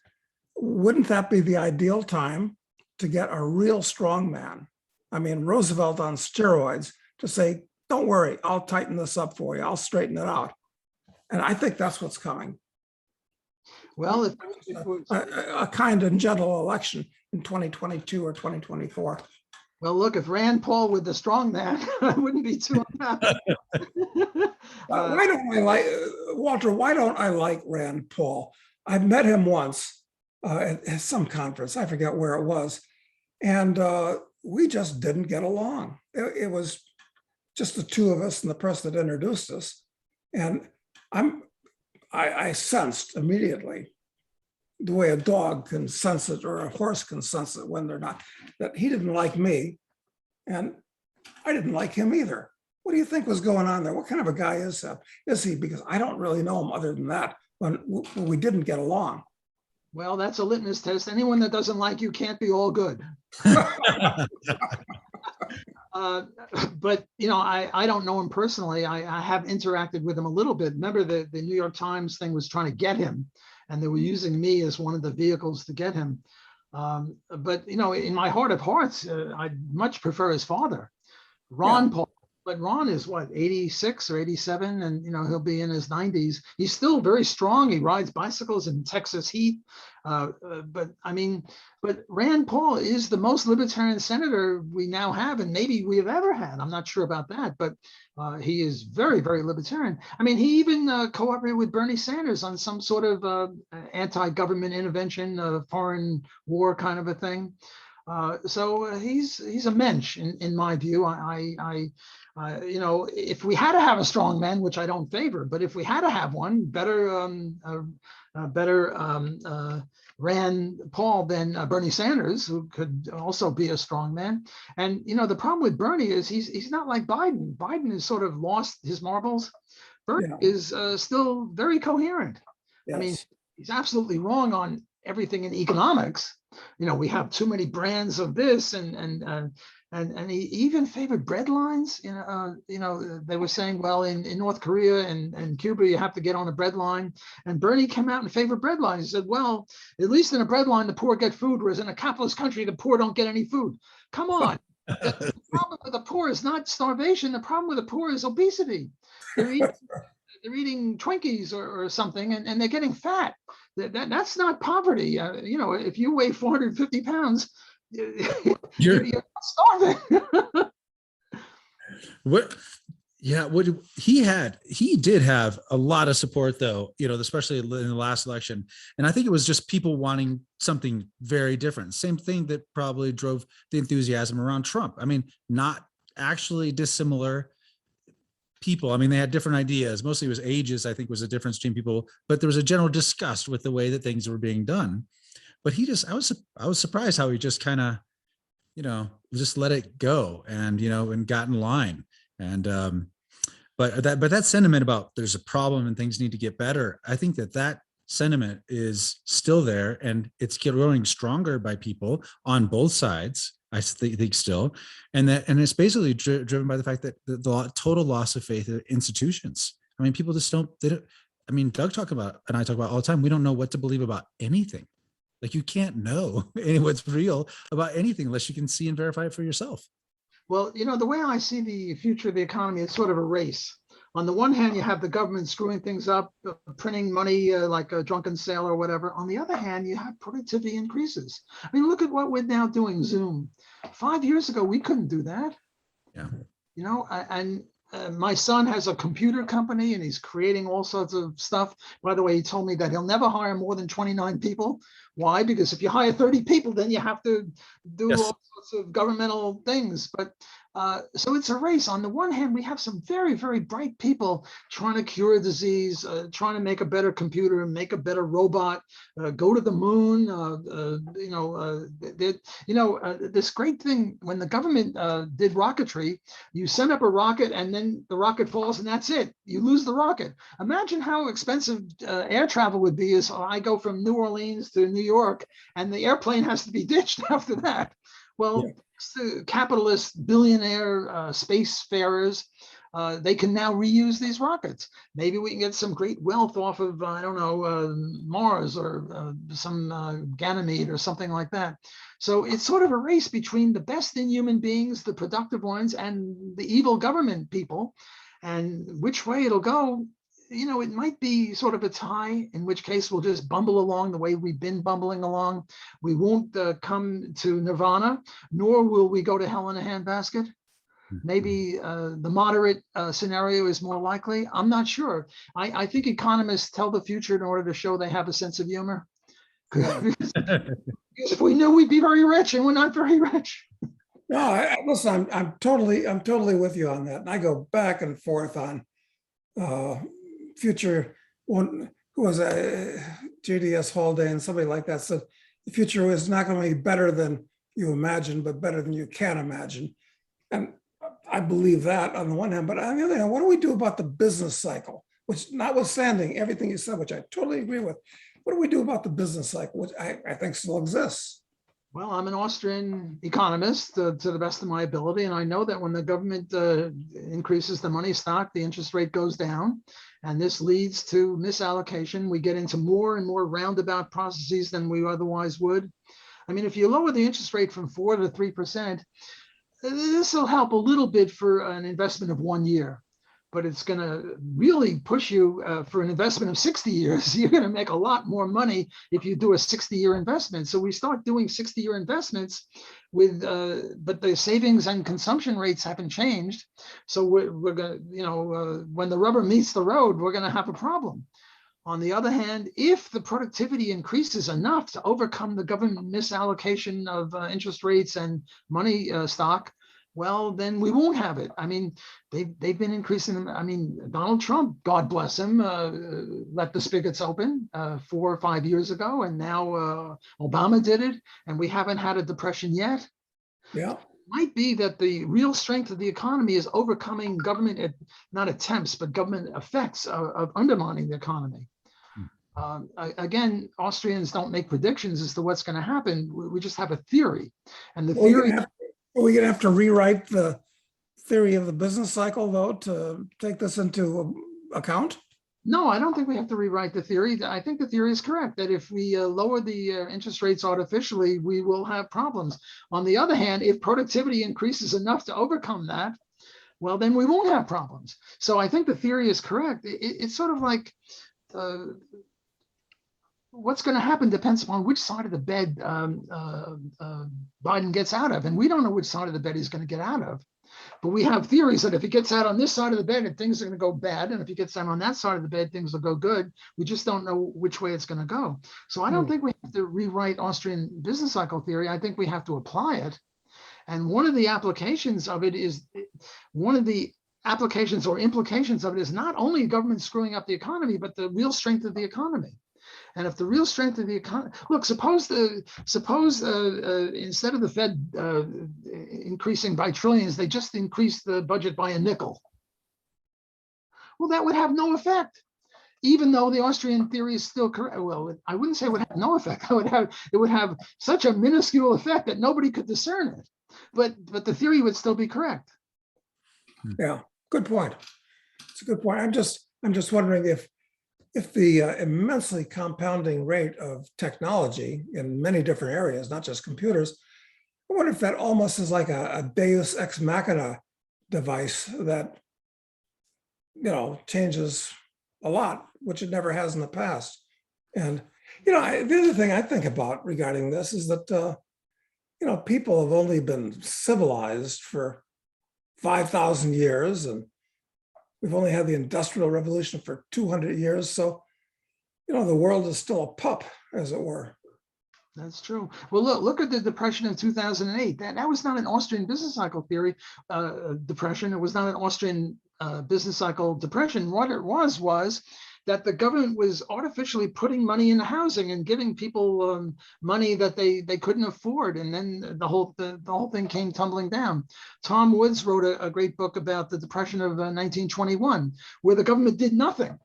wouldn't that be the ideal time to get a real strong man? I mean, Roosevelt on steroids, to say, don't worry, I'll tighten this up for you, I'll straighten it out. And I think that's what's coming. Well, A kind and gentle election in 2022 or 2024. Well, look, if Rand Paul were the strong man, I wouldn't be too unhappy. Why don't I like, Walter, why don't I like Rand Paul? I met him once at some conference, I forget where it was, and we just didn't get along. It was just the two of us and the person that introduced us. And I sensed immediately, the way a dog can sense it or a horse can sense it when they're not, that he didn't like me and I didn't like him either. What do you think was going on there? What kind of a guy is he? Because I don't really know him other than that, when we didn't get along. Well, that's a litmus test. Anyone that doesn't like you can't be all good. But I don't know him personally. I have interacted with him a little bit. Remember, the New York Times thing was trying to get him, and they were using me as one of the vehicles to get him. But in my heart of hearts, I'd much prefer his father, Ron Paul. But Ron is what, 86 or 87, and he'll be in his 90s. He's still very strong. He rides bicycles in Texas heat. But Rand Paul is the most libertarian senator we now have, and maybe we have ever had. I'm not sure about that, but he is very, very libertarian. I mean, he even cooperated with Bernie Sanders on some sort of anti-government intervention, foreign war kind of a thing. So he's a mensch in my view. If we had to have a strong man, which I don't favor, but if we had to have one, better Rand Paul than Bernie Sanders, who could also be a strong man. And the problem with Bernie is he's not like Biden. Biden has sort of lost his marbles. Bernie is still very coherent. Yes. I mean, he's absolutely wrong on everything in economics. We have too many brands of this, and he even favored bread lines. They were saying, well, in North Korea and Cuba, you have to get on a bread line. And Bernie came out and favored bread lines. He said, well, at least in a bread line, the poor get food, whereas in a capitalist country, the poor don't get any food. Come on. The problem with the poor is not starvation. The problem with the poor is obesity. They're eating Twinkies or something, and they're getting fat. That's not poverty. If you weigh 450 pounds, you're starving. He did have a lot of support, though, especially in the last election. And I think it was just people wanting something very different. Same thing that probably drove the enthusiasm around Trump. I mean, not actually dissimilar people. I mean, they had different ideas. Mostly it was ages, I think, was the difference between people, but there was a general disgust with the way that things were being done. But I was surprised how he just kind of, just let it go and, and got in line. And, but that sentiment about there's a problem and things need to get better, I think that sentiment is still there, and it's growing stronger by people on both sides, I think still, and it's basically driven by the fact that the total loss of faith in institutions. I mean, people just don't. I mean, Doug talk about, and I talk about all the time. We don't know what to believe about anything. Like, you can't know what's real about anything unless you can see and verify it for yourself. Well, the way I see the future of the economy is sort of a race. On the one hand, you have the government screwing things up, printing money like a drunken sailor or whatever. On the other hand, you have productivity increases. I mean, look at what we're now doing, Zoom. 5 years ago, we couldn't do that. Yeah. My son has a computer company and he's creating all sorts of stuff. By the way, he told me that he'll never hire more than 29 people. Why? Because if you hire 30 people, then you have to do all sorts of governmental things. But so it's a race. On the one hand, we have some very, very bright people trying to cure a disease, trying to make a better computer, make a better robot, go to the moon. This great thing when the government did rocketry, you send up a rocket and then the rocket falls and that's it. You lose the rocket. Imagine how expensive air travel would be. As I go from New Orleans to New York and the airplane has to be ditched after that. Well, capitalist billionaire spacefarers, they can now reuse these rockets. Maybe we can get some great wealth off of, I don't know, Mars or some Ganymede or something like that. So it's sort of a race between the best in human beings, the productive ones, and the evil government people. And which way it'll go, it might be sort of a tie, in which case we'll just bumble along the way we've been bumbling along. We won't come to nirvana, nor will we go to hell in a handbasket. Maybe the moderate scenario is more likely. I'm not sure. I think economists tell the future in order to show they have a sense of humor. Because if we knew, we'd be very rich, and we're not very rich. No, listen, I'm totally with you on that. And I go back and forth on future. One who was a JDS Haldane, somebody like that said the future is not going to be better than you imagine, but better than you can imagine. And I believe that on the one hand, but on the other hand, what do we do about the business cycle? Which, notwithstanding everything you said, which I totally agree with, what do we do about the business cycle, which I think still exists? Well, I'm an Austrian economist to the best of my ability, and I know that when the government increases the money stock, the interest rate goes down, and this leads to misallocation. We get into more and more roundabout processes than we otherwise would. I mean, if you lower the interest rate from 4 to 3%, this will help a little bit for an investment of 1 year, but it's going to really push you for an investment of 60 years. You're going to make a lot more money if you do a 60-year investment. So we start doing 60-year investments with, but the savings and consumption rates haven't changed. So we're going to, when the rubber meets the road, we're going to have a problem. On the other hand, if the productivity increases enough to overcome the government misallocation of interest rates and money stock, well, then we won't have it. I mean, they've been increasing them. I mean, Donald Trump, God bless him, let the spigots open 4 or 5 years ago, and now Obama did it, and we haven't had a depression yet. Yeah. It might be that the real strength of the economy is overcoming government, not attempts, but government effects of undermining the economy. Again, Austrians don't make predictions as to what's going to happen. We just have a theory, and the theory. Are we going to have to rewrite the theory of the business cycle, though, to take this into account? No, I don't think we have to rewrite the theory. I think the theory is correct, that if we lower the interest rates artificially, we will have problems. On the other hand, if productivity increases enough to overcome that, well, then we won't have problems. So I think the theory is correct. It's sort of like what's going to happen depends upon which side of the bed Biden gets out of. And we don't know which side of the bed he's going to get out of. But we have theories that if he gets out on this side of the bed, things are going to go bad. And if he gets out on that side of the bed, things will go good. We just don't know which way it's going to go. So I don't think we have to rewrite Austrian business cycle theory. I think we have to apply it. And one of the applications of it is, implications of it is not only government screwing up the economy, but the real strength of the economy. And if the real strength of the economy, look, suppose instead of the Fed increasing by trillions, they just increased the budget by a nickel. Well, that would have no effect. even though the Austrian theory is still correct. Well, I wouldn't say it would have no effect. It would have such a minuscule effect that nobody could discern it. But the theory would still be correct. Yeah, good point. It's a good point. I'm just wondering if the immensely compounding rate of technology in many different areas, not just computers, I wonder if that almost is like a Deus ex machina device that, changes a lot, which it never has in the past. And, the other thing I think about regarding this is that, people have only been civilized for 5,000 years, and we've only had the Industrial Revolution for 200 years. So, the world is still a pup, as it were. That's true. Well, look at the Depression of 2008. That was not an Austrian business cycle theory depression. It was not an Austrian business cycle depression. What it was that the government was artificially putting money into housing and giving people money that they couldn't afford, and then the whole thing came tumbling down. Tom Woods wrote a great book about the Depression of 1921, where the government did nothing.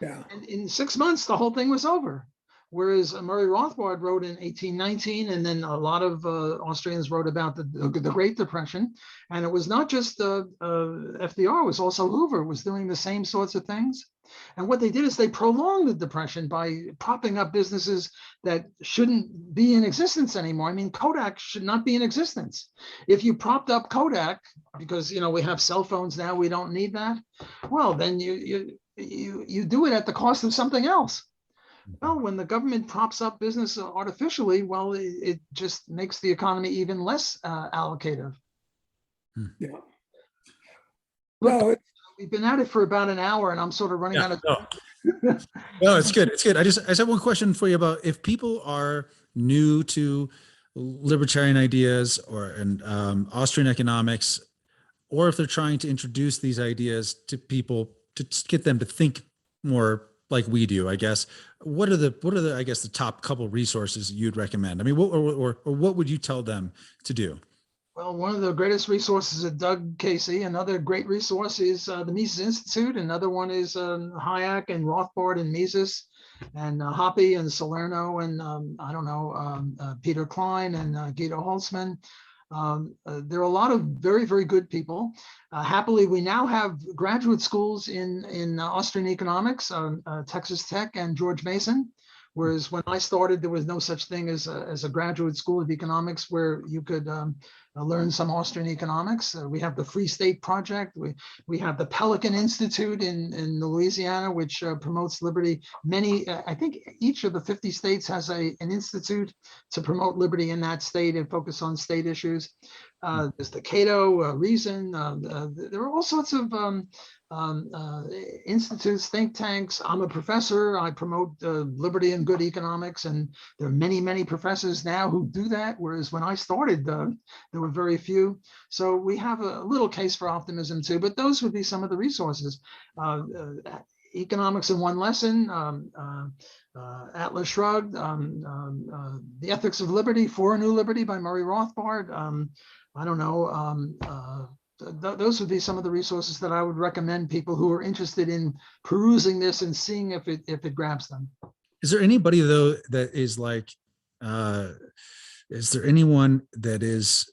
Yeah. And in 6 months, the whole thing was over. Whereas Murray Rothbard wrote in 1819, and then a lot of Austrians wrote about the Great Depression. And it was not just FDR, it was also Hoover was doing the same sorts of things. And what they did is they prolonged the Depression by propping up businesses that shouldn't be in existence anymore. I mean, Kodak should not be in existence. If you propped up Kodak, because we have cell phones now, we don't need that. Well, then you do it at the cost of something else. Well, when the government props up business artificially, well, it just makes the economy even less allocative. Yeah. Look, No, we've been at it for about an hour, and I'm sort of running out of time. No, it's good. It's good. I just have one question for you about if people are new to libertarian ideas or Austrian economics, or if they're trying to introduce these ideas to people to get them to think more like we do, I guess. What are the I guess the top couple resources you'd recommend? I mean, what would you tell them to do? Well, one of the greatest resources is Doug Casey. Another great resource is the Mises Institute. Another one is Hayek and Rothbard and Mises and Hoppe and Salerno and Peter Klein and Guido Holzman. There are a lot of very, very good people. Happily, we now have graduate schools in Austrian economics, Texas Tech and George Mason. Whereas when I started, there was no such thing as a graduate school of economics where you could learn some Austrian economics. We have the Free State Project. We have the Pelican Institute in Louisiana, which promotes liberty. I think each of the 50 states has an institute to promote liberty in that state and focus on state issues. There's the Cato, Reason. There are all sorts of institutes, think tanks. I'm a professor. I promote liberty and good economics, and there are many, many professors now who do that, whereas when I started, there were very few. So we have a little case for optimism too, but those would be some of the resources. Economics in One Lesson, Atlas Shrugged, The Ethics of Liberty, For a New Liberty by Murray Rothbard. Those would be some of the resources that I would recommend people who are interested in perusing this and seeing if it grabs them. Is there anybody though that is like, is there anyone that is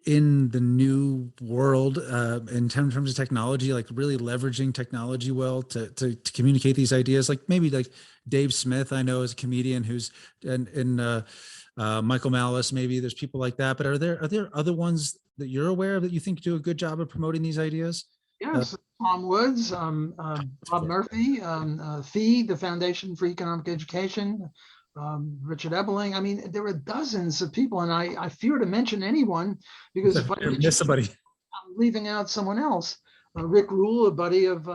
in the new world in terms of technology, like really leveraging technology well to communicate these ideas? Like maybe like Dave Smith, I know, is a comedian who's in Michael Malice, maybe there's people like that, but are there other ones that you're aware of that you think do a good job of promoting these ideas? Yes, Tom Woods, Bob Murphy, FEE, the Foundation for Economic Education, Richard Ebeling. I mean, there are dozens of people, and I fear to mention anyone because if I miss somebody, I'm leaving out someone else. Rick Rule, a buddy of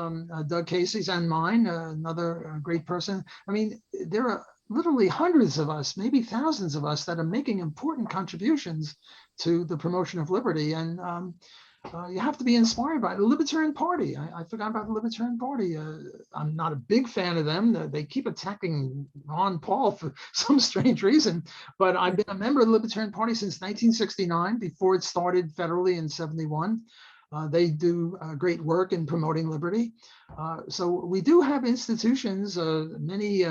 Doug Casey's and mine, another great person. I mean, there are literally hundreds of us, maybe thousands of us that are making important contributions to the promotion of liberty. And you have to be inspired by it. The Libertarian Party. I forgot about the Libertarian Party. I'm not a big fan of them. They keep attacking Ron Paul for some strange reason, but I've been a member of the Libertarian Party since 1969, before it started federally in 71. They do great work in promoting liberty. So we do have institutions, many,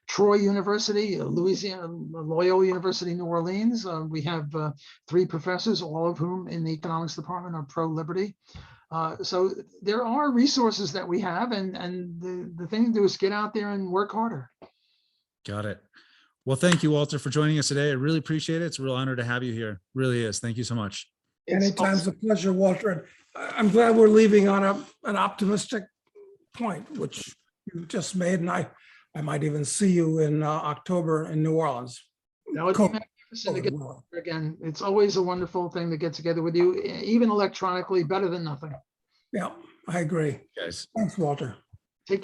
Troy University, Louisiana, Loyola University New Orleans. We have 3 professors, all of whom in the economics department are pro-liberty. So there are resources that we have, and the thing to do is get out there and work harder. Got it. Well, thank you, Walter, for joining us today. I really appreciate it. It's a real honor to have you here. Really is. Thank you so much. Anytime's a pleasure, Walter. And I'm glad we're leaving on an optimistic point, which you just made. And I might even see you in October in New Orleans. That would be magnificent to get together again. It's always a wonderful thing to get together with you, even electronically, better than nothing. Yeah, I agree. Guys. Thanks, Walter. Take care.